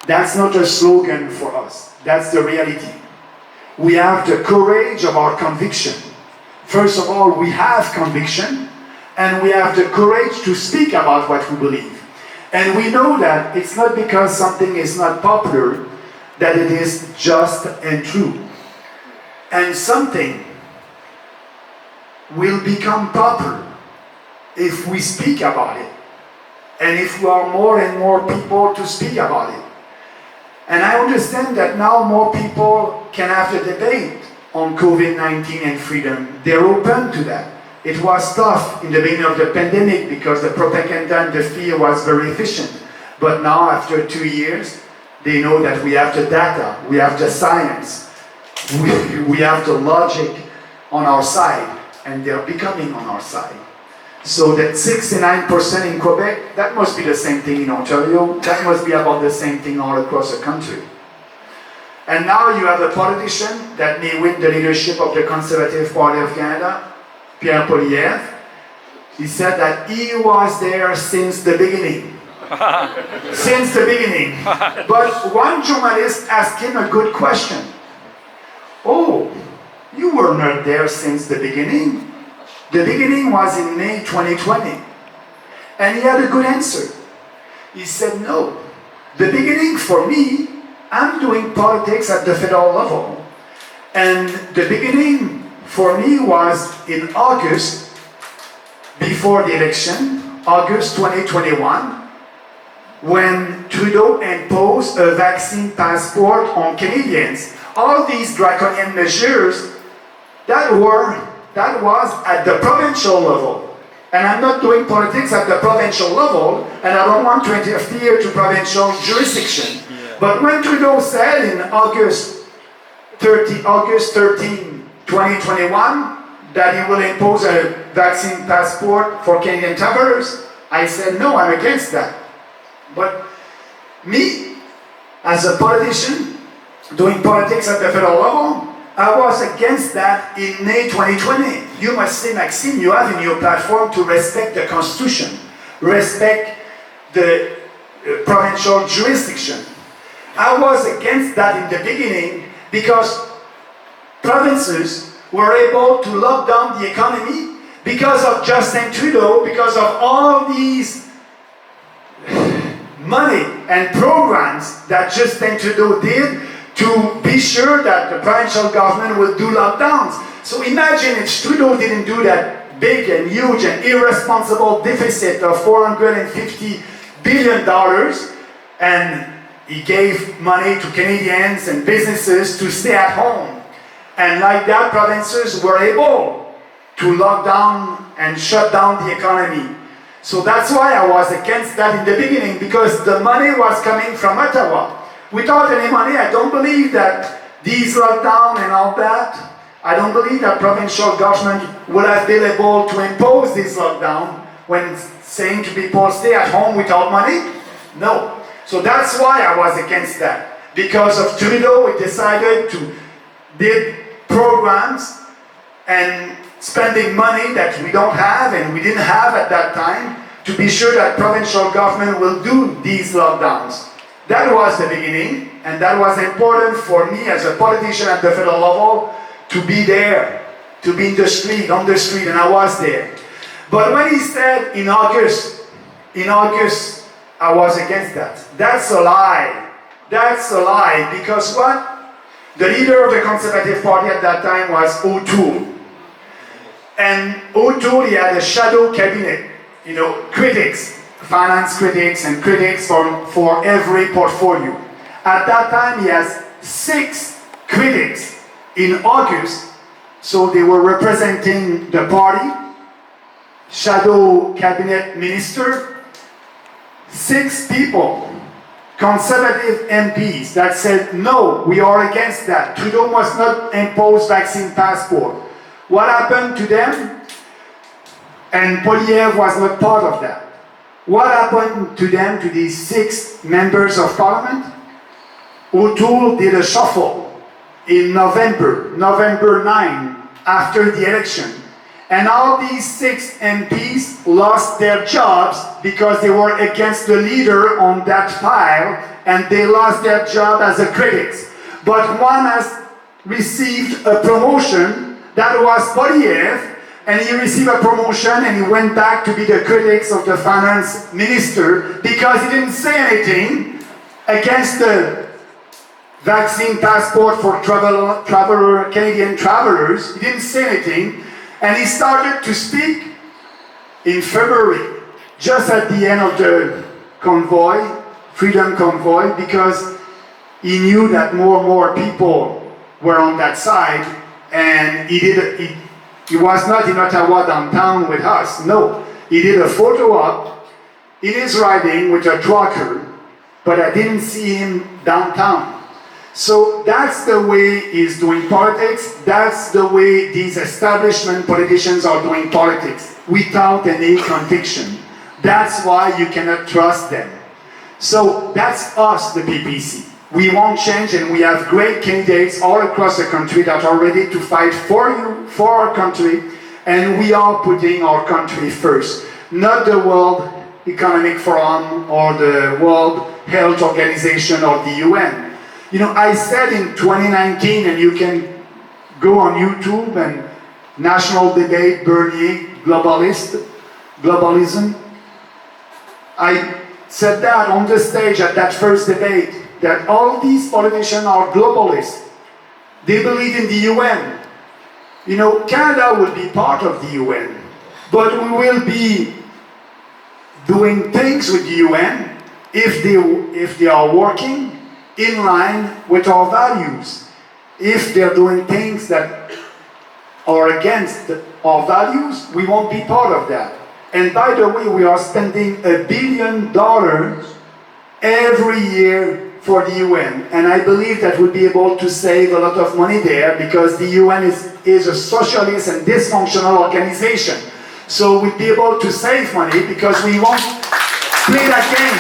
S4: That's not a slogan for us. That's the reality. We have the courage of our conviction. First of all, we have conviction. And we have the courage to speak about what we believe. And we know that it's not because something is not popular that it is just and true. And something will become popular if we speak about it. And if we are more and more people to speak about it. And I understand that now more people can have the debate on COVID-19 and freedom. They're open to that. It was tough in the beginning of the pandemic because the propaganda and the fear was very efficient. But now, after 2 years, they know that we have the data, we have the science, we have the logic on our side, and they're becoming on our side. So that 69% in Quebec, that must be the same thing in Ontario, that must be about the same thing all across the country. And now you have a politician that may win the leadership of the Conservative Party of Canada, Pierre Poilievre. He said that he was there since the beginning. Since the beginning. But one journalist asked him a good question. Oh, you were not there since the beginning? The beginning was in May 2020. And he had a good answer. He said, no. The beginning for me, I'm doing politics at the federal level. And the beginning for me was in August, before the election, August 2021, when Trudeau imposed a vaccine passport on Canadians. All these draconian measures, that was at the provincial level. And I'm not doing politics at the provincial level, and I don't want to interfere to provincial jurisdiction. But when Trudeau said in August 13, 2021, that he will impose a vaccine passport for Canadian travelers, I said, no, I'm against that. But me, as a politician, doing politics at the federal level, I was against that in May 2020. You must say, Maxime, you have in your platform to respect the Constitution, respect the provincial jurisdiction. I was against that in the beginning because provinces were able to lock down the economy because of Justin Trudeau, because of all these money and programs that Justin Trudeau did to be sure that the provincial government will do lockdowns. So imagine if Trudeau didn't do that big and huge and irresponsible deficit of $450 billion, and he gave money to Canadians and businesses to stay at home. And like that, provinces were able to lock down and shut down the economy. So that's why I was against that in the beginning, because the money was coming from Ottawa. Without any money, I don't believe that these lockdown and all that, I don't believe that provincial government would have been able to impose this lockdown when saying to people, stay at home without money. No. So that's why I was against that. Because of Trudeau, we decided to did programs and spending money that we don't have and we didn't have at that time to be sure that provincial government will do these lockdowns. That was the beginning, and that was important for me as a politician at the federal level to be there, to be on the street, and I was there. But when he said in August, I was against that. That's a lie. That's a lie, because what? The leader of the Conservative Party at that time was O'Toole. And O'Toole, he had a shadow cabinet, critics, finance critics and critics for every portfolio. At that time, he has 6 critics in August, so they were representing the party, shadow cabinet minister, 6 people, conservative MPs that said, no, we are against that. Trudeau must not impose vaccine passport. What happened to them? And Poilievre was not part of that. What happened to them, to these 6 members of parliament? O'Toole did a shuffle in November 9, after the election. And all these 6 MPs lost their jobs because they were against the leader on that file, and they lost their job as a critics. But one has received a promotion, that was Poilievre, and he received a promotion and he went back to be the critics of the finance minister because he didn't say anything against the vaccine passport for Canadian travelers. He didn't say anything, and he started to speak in February, just at the end of the convoy, Freedom Convoy, because he knew that more and more people were on that side, and he was not in Ottawa downtown with us. No, he did a photo op in his riding with a trucker but I didn't see him downtown. So that's the way he's doing politics. That's the way these establishment politicians are doing politics, without any conviction. That's why you cannot trust them. So that's us, the PPC. We want change, and we have great candidates all across the country that are ready to fight for you, for our country, and we are putting our country first, not the World Economic Forum or the World Health Organization or the UN. You know, I said in 2019, and you can go on YouTube and National Debate, Bernier, globalism. I said that on the stage at that first debate, that all these politicians are globalists. They believe in the UN. You know, Canada will be part of the UN, but we will be doing things with the UN if they are working in line with our values. If they're doing things that are against our values, we won't be part of that. And by the way, we are spending $1 billion every year for the UN. And I believe that we'll be able to save a lot of money there, because the UN is a socialist and dysfunctional organization. So we'll be able to save money because we won't play that game.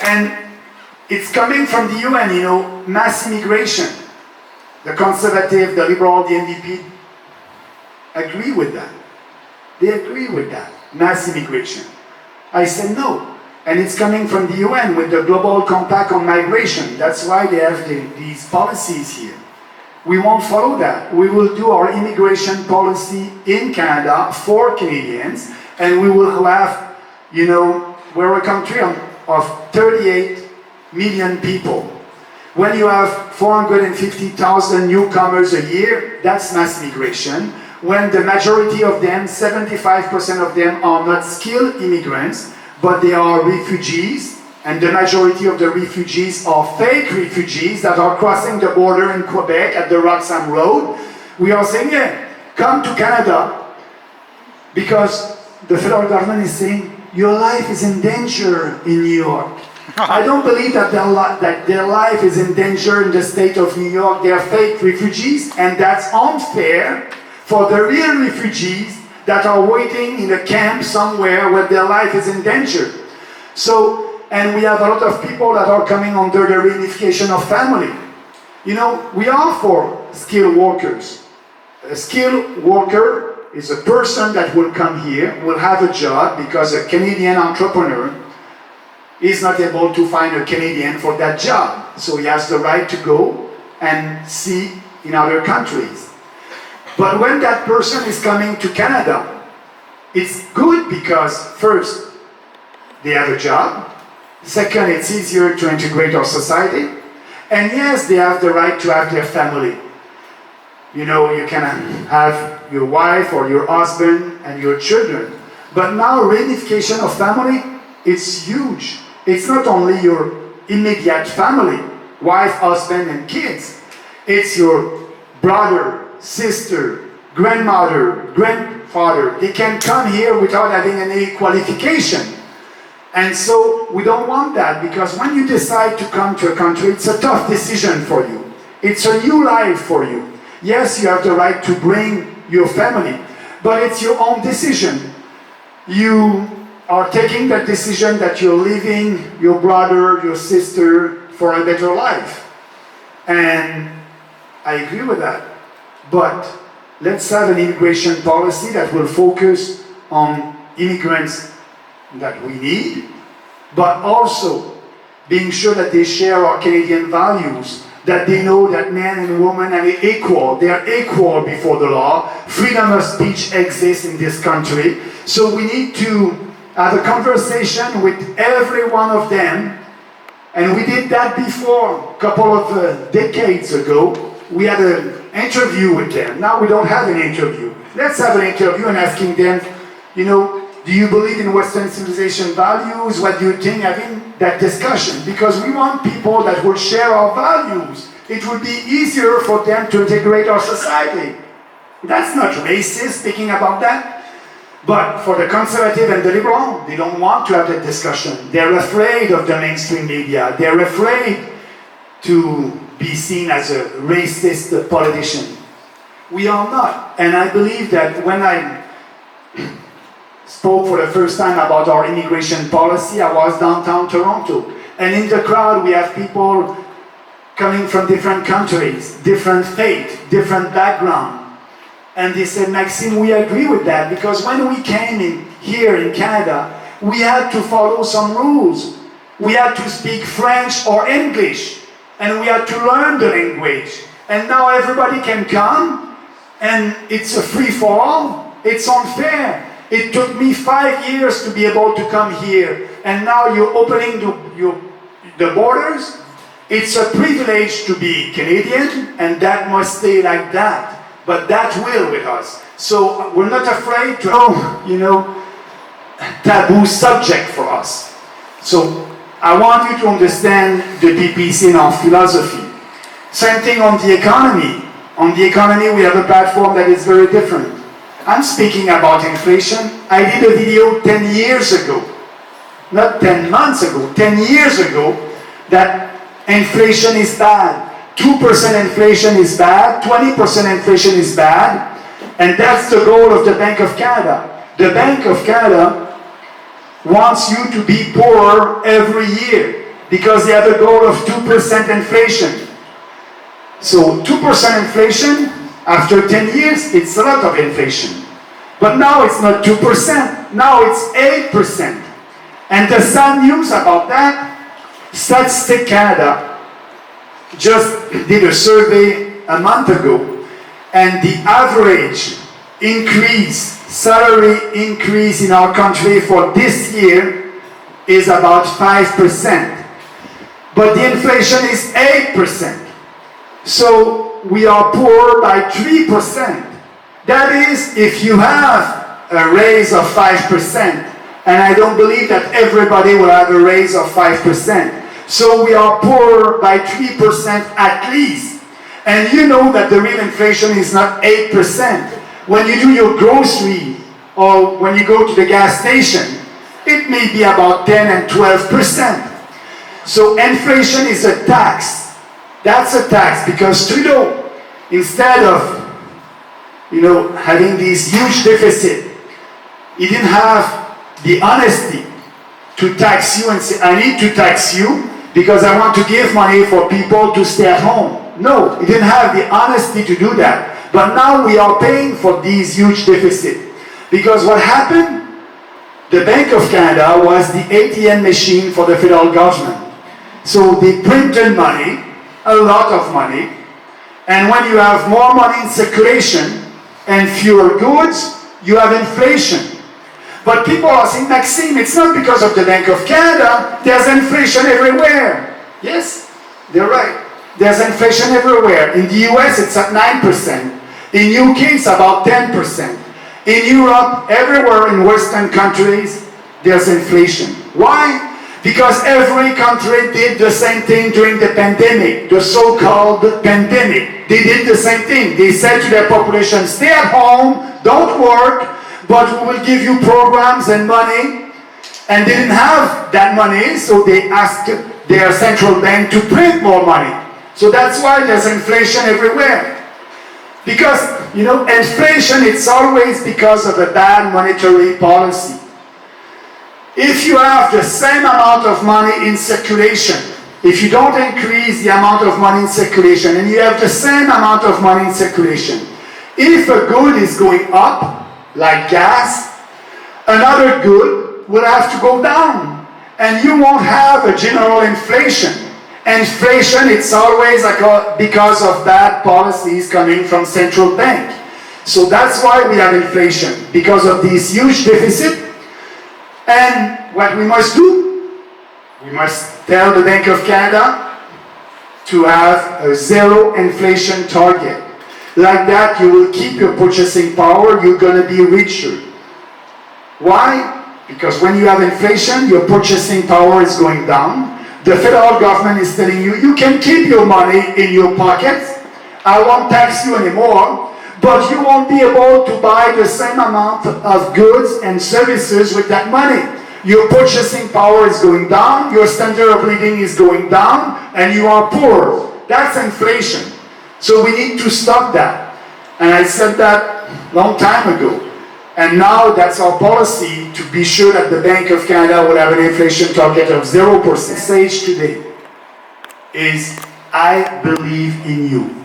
S4: And it's coming from the UN, you know, mass immigration. The Conservative, the Liberal, the NDP agree with that. They agree with that, mass immigration. I said no. And it's coming from the UN with the Global Compact on Migration. That's why they have these policies here. We won't follow that. We will do our immigration policy in Canada for Canadians, and we will have, you know, we're a country of 38 million people. When you have 450,000 newcomers a year, that's mass migration. When the majority of them, 75% of them, are not skilled immigrants, but they are refugees, and the majority of the refugees are fake refugees that are crossing the border in Quebec at the Roxham Road, we are saying, yeah, come to Canada, because the federal government is saying, your life is in danger in New York. I don't believe that their life is in danger in the state of New York. They are fake refugees, and that's unfair for the real refugees that are waiting in a camp somewhere where their life is in danger. So, and we have a lot of people that are coming under the reunification of family. You know, we are for skilled workers. A skilled worker is a person that will come here, will have a job, because a Canadian entrepreneur is not able to find a Canadian for that job. So he has the right to go and see in other countries. But when that person is coming to Canada, it's good because first, they have a job. Second, it's easier to integrate our society. And yes, they have the right to have their family. You know, you can have your wife or your husband and your children. But now reunification of family, it's huge. It's not only your immediate family, wife, husband, and kids. It's your brother, sister, grandmother, grandfather. They can come here without having any qualification. And so we don't want that, because when you decide to come to a country, it's a tough decision for you. It's a new life for you. Yes, you have the right to bring your family, but it's your own decision. You are taking that decision that you're leaving your brother, your sister for a better life. And I agree with that. But let's have an immigration policy that will focus on immigrants that we need, but also being sure that they share our Canadian values, that they know that men and women are equal. They are equal before the law. Freedom of speech exists in this country. So we need to have a conversation with every one of them. And we did that before, a couple of decades ago. We had an interview with them. Now we don't have an interview. Let's have an interview and asking them, you know, do you believe in Western civilization values? What do you think? Having that discussion, because we want people that will share our values. It would be easier for them to integrate our society. That's not racist, speaking about that. But for the conservative and the liberal, they don't want to have that discussion. They're afraid of the mainstream media. They're afraid to be seen as a racist politician. We are not. And I believe that when I spoke for the first time about our immigration policy, I was downtown Toronto. And in the crowd, we have people coming from different countries, different faith, different background. And they said, Maxime, we agree with that, because when we came in here in Canada, we had to follow some rules. We had to speak French or English, and we had to learn the language. And now everybody can come, and it's a free-for-all. It's unfair. It took me 5 years to be able to come here, and now you're opening the borders. It's a privilege to be Canadian, and that must stay like that. But that will with us. So we're not afraid to, taboo subject for us. So I want you to understand the PPC and our philosophy. Same thing on the economy. On the economy, we have a platform that is very different. I'm speaking about inflation. I did a video 10 years ago, not 10 months ago, 10 years ago, that inflation is bad. 2% inflation is bad, 20% inflation is bad, and that's the goal of the Bank of Canada. The Bank of Canada wants you to be poorer every year because they have a goal of 2% inflation. So 2% inflation, after 10 years, it's a lot of inflation. But now it's not 2%, now it's 8%. And the sad news about that, Statistics Canada just did a survey a month ago, and the average salary increase in our country for this year is about 5%. But the inflation is 8%. So we are poor by 3%. That is, if you have a raise of 5%, and I don't believe that everybody will have a raise of 5%. So we are poorer by 3% at least. And you know that the real inflation is not 8%. When you do your grocery or when you go to the gas station, it may be about 10 and 12%. So inflation is a tax. That's a tax because Trudeau, instead of having this huge deficit, he didn't have the honesty to tax you and say, I need to tax you because I want to give money for people to stay at home. No, he didn't have the honesty to do that. But now we are paying for these huge deficits. Because what happened? The Bank of Canada was the ATM machine for the federal government. So they printed money, a lot of money, and when you have more money in circulation and fewer goods, you have inflation. But people are saying, Maxime, it's not because of the Bank of Canada, there's inflation everywhere. Yes, they're right. There's inflation everywhere. In the US, it's at 9%. In UK, it's about 10%. In Europe, everywhere in Western countries, there's inflation. Why? Because every country did the same thing during the pandemic, the so-called pandemic. They did the same thing. They said to their population, stay at home, don't work, but we will give you programs and money. And they didn't have that money, so they asked their central bank to print more money. So that's why there's inflation everywhere. Because, inflation, it's always because of a bad monetary policy. If you have the same amount of money in circulation, if you don't increase the amount of money in circulation, and you have the same amount of money in circulation, if a good is going up, like gas, another good will have to go down. And you won't have a general inflation. Inflation, it's always because of bad policies coming from central bank. So that's why we have inflation, because of this huge deficit. And what we must do, we must tell the Bank of Canada to have a zero inflation target. Like that, you will keep your purchasing power, you're going to be richer. Why? Because when you have inflation, your purchasing power is going down. The federal government is telling you, you can keep your money in your pockets, I won't tax you anymore, but you won't be able to buy the same amount of goods and services with that money. Your purchasing power is going down, your standard of living is going down, and you are poor. That's inflation. So we need to stop that. And I said that long time ago. And now that's our policy, to be sure that the Bank of Canada will have an inflation target of 0%. Message today is, I believe in you.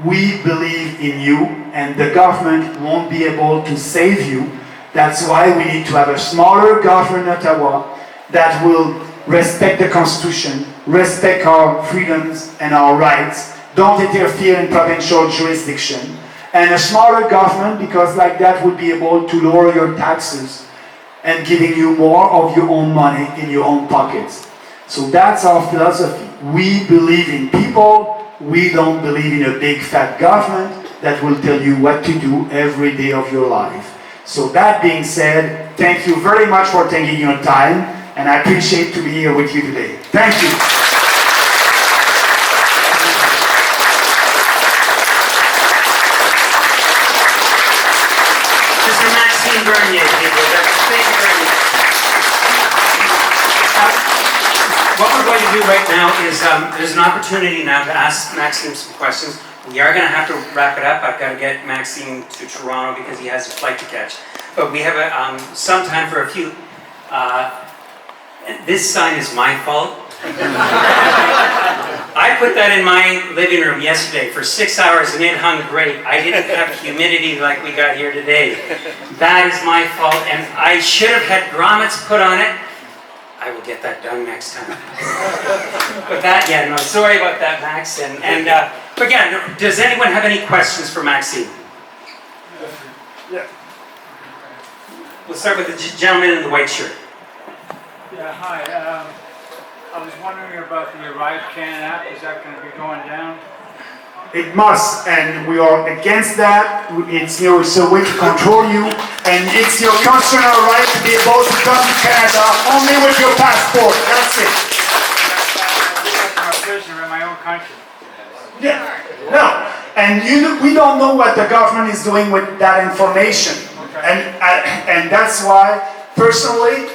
S4: We believe in you, and the government won't be able to save you. That's why we need to have a smaller government in Ottawa that will respect the Constitution, respect our freedoms and our rights, don't interfere in provincial jurisdiction, and a smaller government, because like that would be able to lower your taxes and giving you more of your own money in your own pockets. So that's our philosophy. We believe in people. We don't believe in a big fat government that will tell you what to do every day of your life. So that being said, thank you very much for taking your time, and I appreciate to be here with you today. Thank you.
S2: Mr. Maxime Bernier, people. Thank you very much. What we're going to do right now is there's an opportunity now to ask Maxime some questions. We are going to have to wrap it up. I've got to get Maxime to Toronto because he has a flight to catch. But we have some time for a few. This sign is my fault. I put that in my living room yesterday for 6 hours and it hung great. I didn't have humidity like we got here today. That is my fault, and I should have had grommets put on it. I will get that done next time. But that, yeah, no, sorry about that, Max. But yeah, does anyone have any questions for Maxime?
S5: Yeah.
S2: We'll start with the gentleman in the white shirt.
S5: Yeah, hi. I was wondering about the Arrive Can app. Is that going to be going down?
S4: It must, and we are against that. It's a way to control you, and it's your constitutional right to be able to come to Canada only with your passport. That's it.
S5: I'm a prisoner in my own country.
S4: Yeah. No, and we don't know what the government is doing with that information, and that's why personally,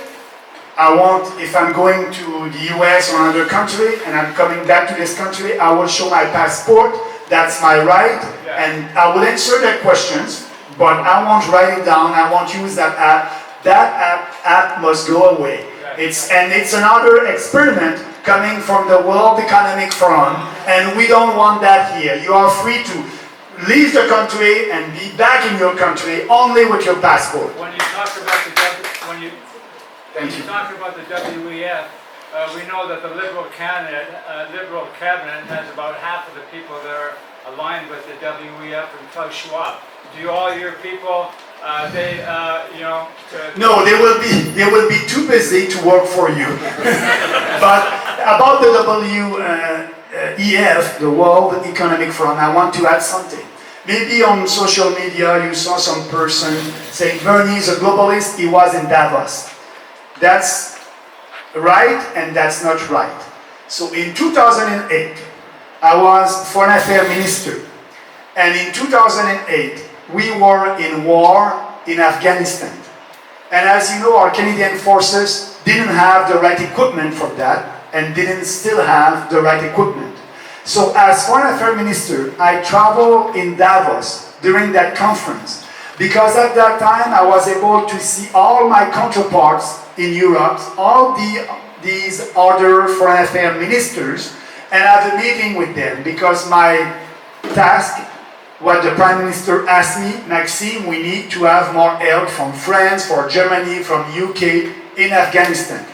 S4: I want, if I'm going to the US or another country and I'm coming back to this country, I will show my passport. That's my right, and I will answer their questions, but I won't write it down. I won't use that app. That app must go away. It's another experiment coming from the World Economic Forum, and we don't want that here. You are free to leave the country and be back in your country only with your passport.
S5: When you talk about the WEF, we know that the Liberal cabinet has about half of the people that are aligned with the WEF and Klaus Schwab. Do all your people,
S4: No, they will be too busy to work for you. But about the WEF, the World Economic Forum, I want to add something. Maybe on social media you saw some person saying Bernie is a globalist. He was in Davos. That's right, and that's not right. So in 2008, I was Foreign Affairs Minister, and in 2008, we were in war in Afghanistan. And as you know, our Canadian forces didn't have the right equipment for that, and didn't still have the right equipment. So as Foreign Affairs Minister, I traveled in Davos during that conference, because at that time I was able to see all my counterparts in Europe, all these other foreign affairs ministers, and have a meeting with them, because my task, what the Prime Minister asked me, Maxime, we need to have more help from France, from Germany, from UK in Afghanistan.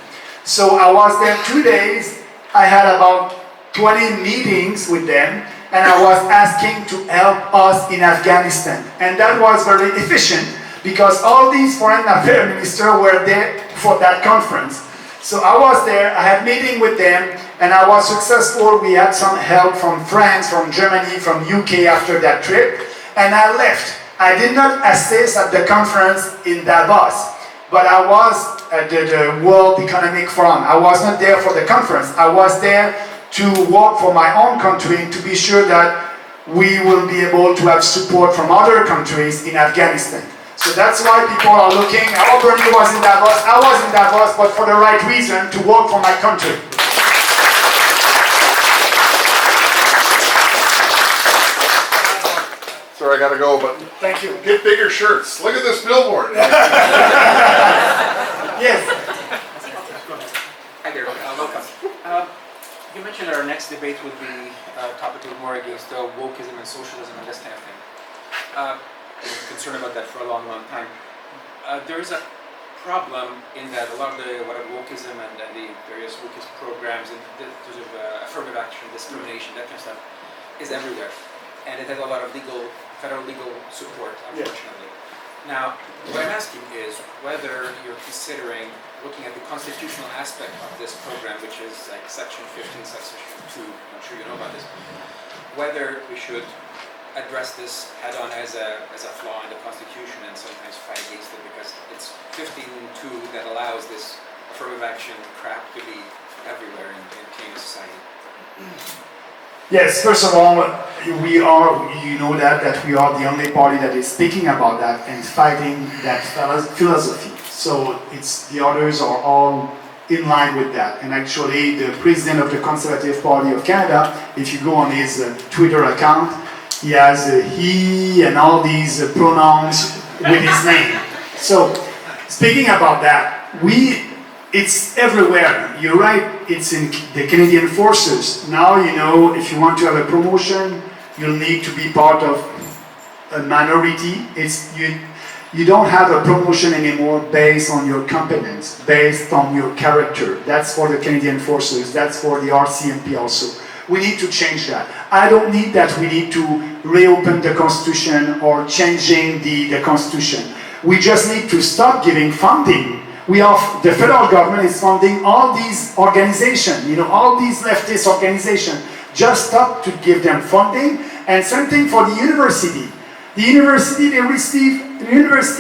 S4: So I was there 2 days. I had about 20 meetings with them, and I was asking to help us in Afghanistan. And that was very efficient, because all these foreign affairs ministers were there for that conference. So I was there, I had a meeting with them, and I was successful. We had some help from France, from Germany, from UK after that trip, and I left. I did not assist at the conference in Davos, but I was at the World Economic Forum. I was not there for the conference. I was there to work for my own country, to be sure that we will be able to have support from other countries in Afghanistan. So that's why people are looking. Our Bernier was in Davos, I was in Davos, but for the right reason, to work for my country.
S6: Sorry, I gotta go, but
S4: Thank you.
S6: get bigger shirts. Look at this billboard.
S4: Yes.
S7: Hi there, welcome. You mentioned our next debate would be topical more against wokeism and socialism and this kind of thing. I've been concerned about that for a long, long time. There is a problem in that a lot of the wokeism and the various wokeist programs and sort of affirmative action, discrimination, that kind of stuff is everywhere. And it has a lot of federal legal support, unfortunately. Now, what I'm asking is whether you're considering looking at the constitutional aspect of this program, which is like Section 15, Section 2, I'm sure you know about this, whether we should address this head-on as a flaw in the Constitution and sometimes fight against it, because it's 15.2 that allows this affirmative action crap to be everywhere in Canadian society.
S4: Yes, first of all, we are, you know that we are the only party that is speaking about that and fighting that philosophy. So the others are all in line with that. And actually, the president of the Conservative Party of Canada, if you go on his Twitter account, he has he and all these pronouns with his name. So, speaking about that, it's everywhere. You're right, it's in the Canadian Forces. Now, you know, if you want to have a promotion, you'll need to be part of a minority. You don't have a promotion anymore based on your competence, based on your character. That's for the Canadian Forces, that's for the RCMP also. We need to change that. I don't need that we need to reopen the Constitution or changing the Constitution. We just need to stop giving funding. The federal government is funding all these organizations, you know, all these leftist organizations. Just stop to give them funding. And same thing for the university. The university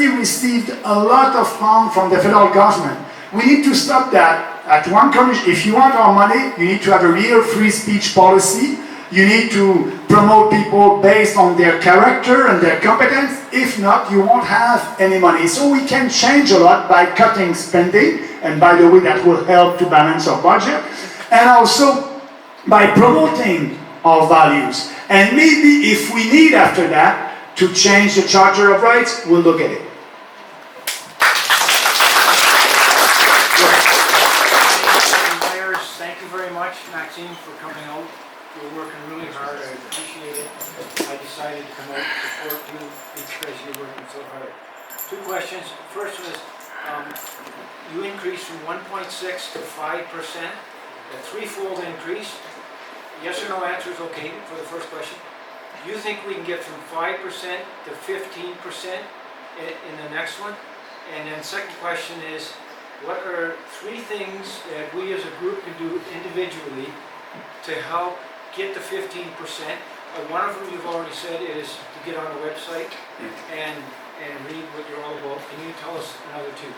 S4: received a lot of funds from the federal government. We need to stop that. At one condition, if you want our money, you need to have a real free speech policy. You need to promote people based on their character and their competence. If not, you won't have any money. So we can change a lot by cutting spending, and by the way, that will help to balance our budget, and also by promoting our values. And maybe if we need after that to change the Charter of Rights, we'll look at it.
S8: Thank you very much, Maxime, for coming out. You're working really hard. I appreciate it. I decided to come out to support you because you're working so hard. Two questions. First was, you increased from 1.6 to 5%, a threefold increase. Yes or no answer is okay for the first question. Do you think we can get from 5% to 15% in the next one? And then second question is, what are three things that we as a group can do individually to help get the 15%? One of them you've already said is to get on the website and read what you're all about. Can you tell us another two?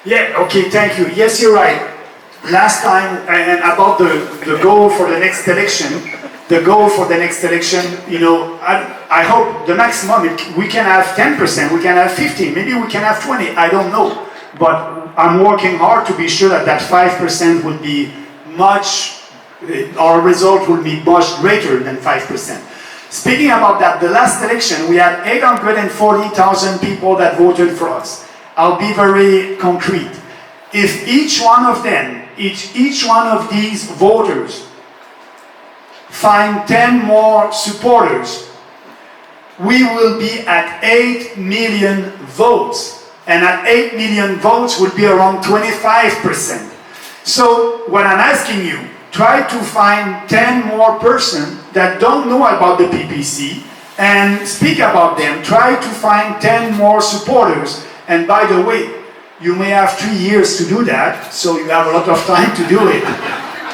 S4: Yeah, okay, thank you. Yes, you're right. Last time, and about the goal for the next election, you know, I hope the maximum, we can have 10%, we can have 15%, maybe we can have 20%, I don't know. But I'm working hard to be sure that 5% will be our result will be much greater than 5%. Speaking about that, the last election, we had 840,000 people that voted for us. I'll be very concrete. If each one of them, each one of these voters find 10 more supporters, we will be at 8 million votes. And at 8 million votes would be around 25%. So what I'm asking you, try to find 10 more persons that don't know about the PPC and speak about them. Try to find 10 more supporters. And by the way, you may have 3 years to do that, so you have a lot of time to do it.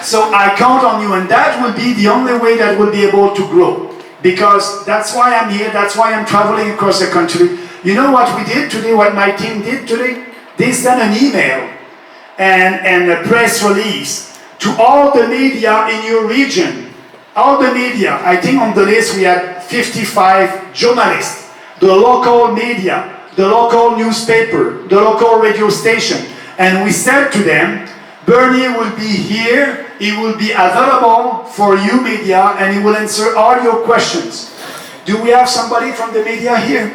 S4: So I count on you, and that will be the only way that we'll be able to grow. Because that's why I'm here, that's why I'm traveling across the country. You know what we did today, what my team did today? They sent an email and a press release to all the media in your region. All the media. I think on the list we had 55 journalists, the local media, the local newspaper, the local radio station. And we said to them, Bernier will be here, he will be available for you media, and he will answer all your questions. Do we have somebody from the media here?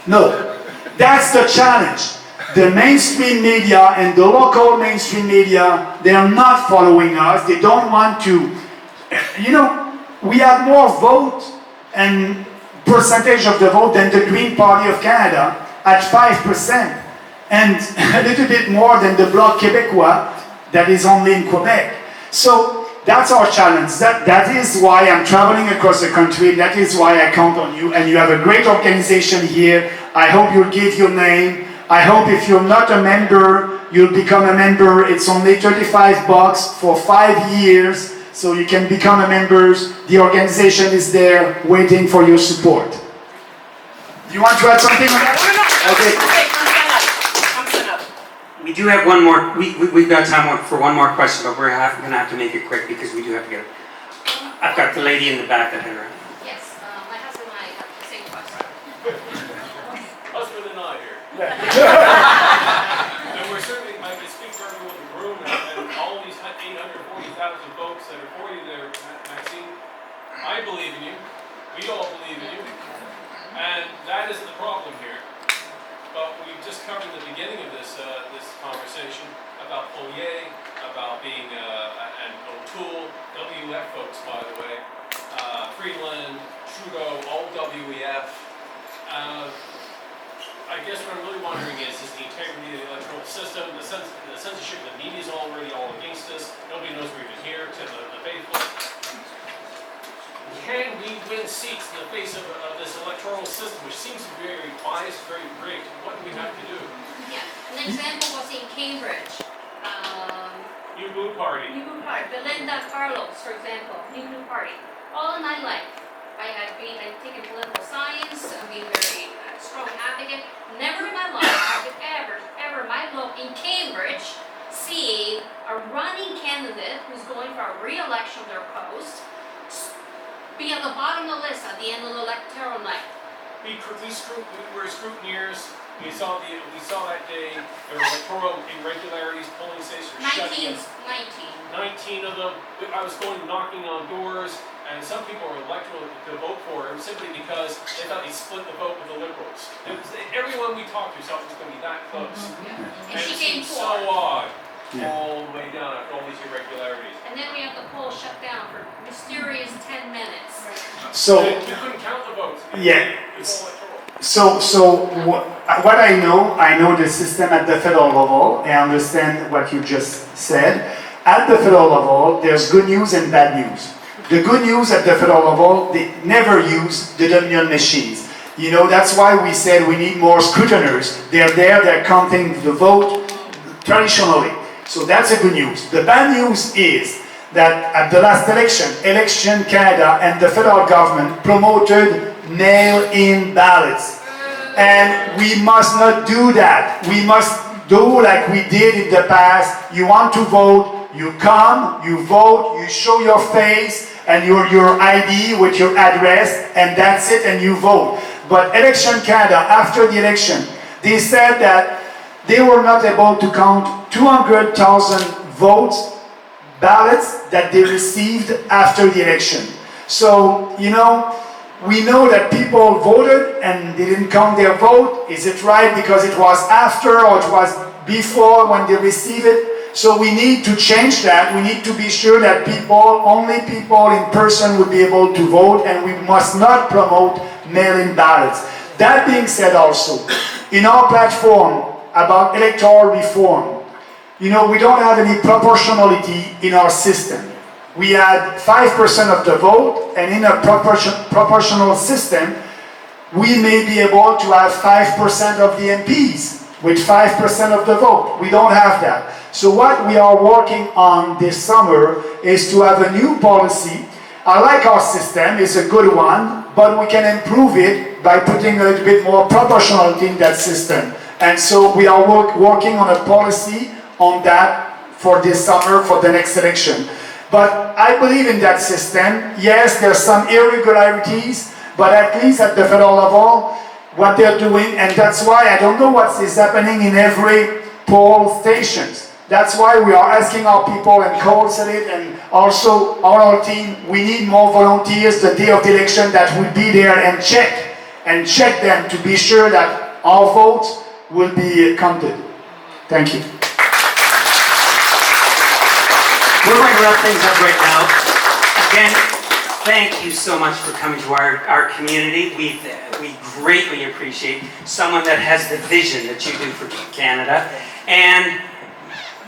S4: No. That's the challenge. The mainstream media and the local mainstream media, they are not following us. They don't want to, we have more vote and percentage of the vote than the Green Party of Canada at 5%, and a little bit more than the Bloc Québécois that is only in Quebec. So that's our challenge. That is why I'm traveling across the country. That is why I count on you. And you have a great organization here. I hope you'll give your name. I hope if you're not a member, you'll become a member. It's only $35 for 5 years, so you can become a member. The organization is there waiting for your support. Do you want to add something on that? Okay.
S2: We do have one more, we've got time for one more question, but we're going to have to make it quick because we do have to get, I've got the lady in the back that had her.
S9: Yes, my husband and I have the same question.
S10: Husband and I here. And we're certainly, I can speak for everyone in the room and all these 840,000 folks that are for you there, Maxime. I believe in you. We all believe in you. And that isn't the problem here. But we've just covered the beginning of this conversation about Poirier, about being and O'Toole, WF folks, by the way, Freeland, Trudeau, all WEF. I guess what I'm really wondering is the integrity of the electoral system, the censorship of the media is already all against us. Nobody knows we're even here to the faithful. Can we win seats in the face of this electoral system, which seems very biased, very rigged? What do we have to do?
S9: Yeah, an example was in Cambridge.
S10: New Blue Party.
S9: New Blue Party, Belinda Carlos, for example, New Blue Party. All in my life, I've taken political science, I've been very strong advocate. Never in my life have I ever in my life in Cambridge see a running candidate who's going for a re-election of their post be at the bottom of the list at the end of the electoral night.
S10: We were scrutineers. We saw that day there were electoral irregularities, polling stations were shutting. 19 of them. I was knocking on doors, and some people were elected to vote for him simply because they thought he split the vote with the Liberals. Everyone we talked to thought it was going to be that close.
S9: And
S10: And
S9: she
S10: it
S9: came
S10: seemed so
S9: forward.
S10: odd. All the way down after all these irregularities.
S9: And then we have the poll shut down for mysterious 10 minutes.
S4: So,
S10: You couldn't count the votes.
S4: yeah.
S10: It's all electoral.
S4: So what I know the system at the federal level. I understand what you just said. At the federal level, there's good news and bad news. The good news at the federal level, they never use the Dominion machines. That's why we said we need more scrutiners. They're there, they're counting the vote traditionally. So that's the good news. The bad news is that at the last Election Canada and the federal government promoted mail-in ballots. And we must not do that. We must do like we did in the past. You want to vote, you come, you vote, you show your face and your ID with your address, and that's it, and you vote. But Election Canada, after the election, they said that they were not able to count 200,000 votes, ballots that they received after the election. So, we know that people voted and they didn't count their vote. Is it right because it was after or it was before when they received it? So we need to change that. We need to be sure that only people in person would be able to vote, and we must not promote mail-in ballots. That being said also, in our platform, about electoral reform. We don't have any proportionality in our system. We had 5% of the vote, and in a proportional system, we may be able to have 5% of the MPs with 5% of the vote. We don't have that. So what we are working on this summer is to have a new policy. I like our system, it's a good one, but we can improve it by putting a little bit more proportionality in that system. And so we are working on a policy on that for this summer, for the next election. But I believe in that system. Yes, there are some irregularities, but at least at the federal level, what they're doing, and that's why I don't know what is happening in every poll stations. That's why we are asking our people, and Cole said it, and also our team, we need more volunteers the day of the election that will be there and check them to be sure that our votes will be counted. Thank you.
S2: We're going to wrap things up right now. Again, thank you so much for coming to our community. We greatly appreciate someone that has the vision that you do for Canada. And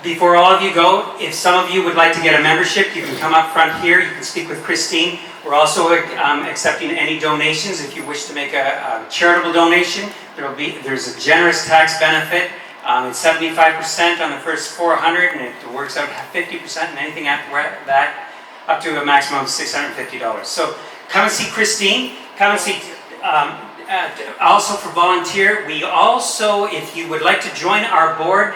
S2: before all of you go, if some of you would like to get a membership, you can come up front here. You can speak with Christine. We're also accepting any donations. If you wish to make a charitable donation, there's a generous tax benefit. It's 75% on the first 400, and it works out 50%, and anything after that, up to a maximum of $650. So come and see Christine. Come and see. Also for volunteer, we also, if you would like to join our board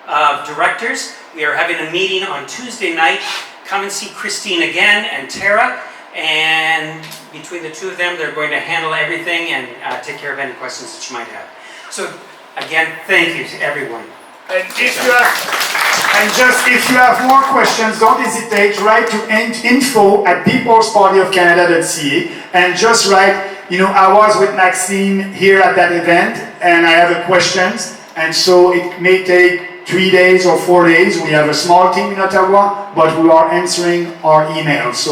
S2: of directors, we are having a meeting on Tuesday night. Come and see Christine again and Tara, and between the two of them, they're going to handle everything and take care of any questions that you might have. So again, thank you to everyone.
S4: And if you have more questions, don't hesitate. Write to info@peoplespartyofcanada.ca and just write, I was with Maxime here at that event and I have a questions, and so it may take 3 days or 4 days. We have a small team in Ottawa, but we are answering our emails.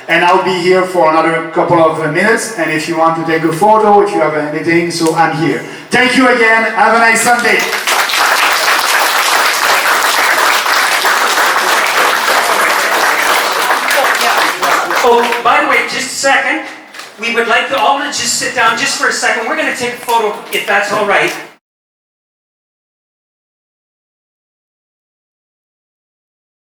S4: And I'll be here for another couple of minutes, and if you want to take a photo, if you have anything, so I'm here. Thank you again. Have a nice Sunday.
S2: Oh, by the way, just a second. We would like you all to just sit down just for a second. We're going to take a photo, if that's all right.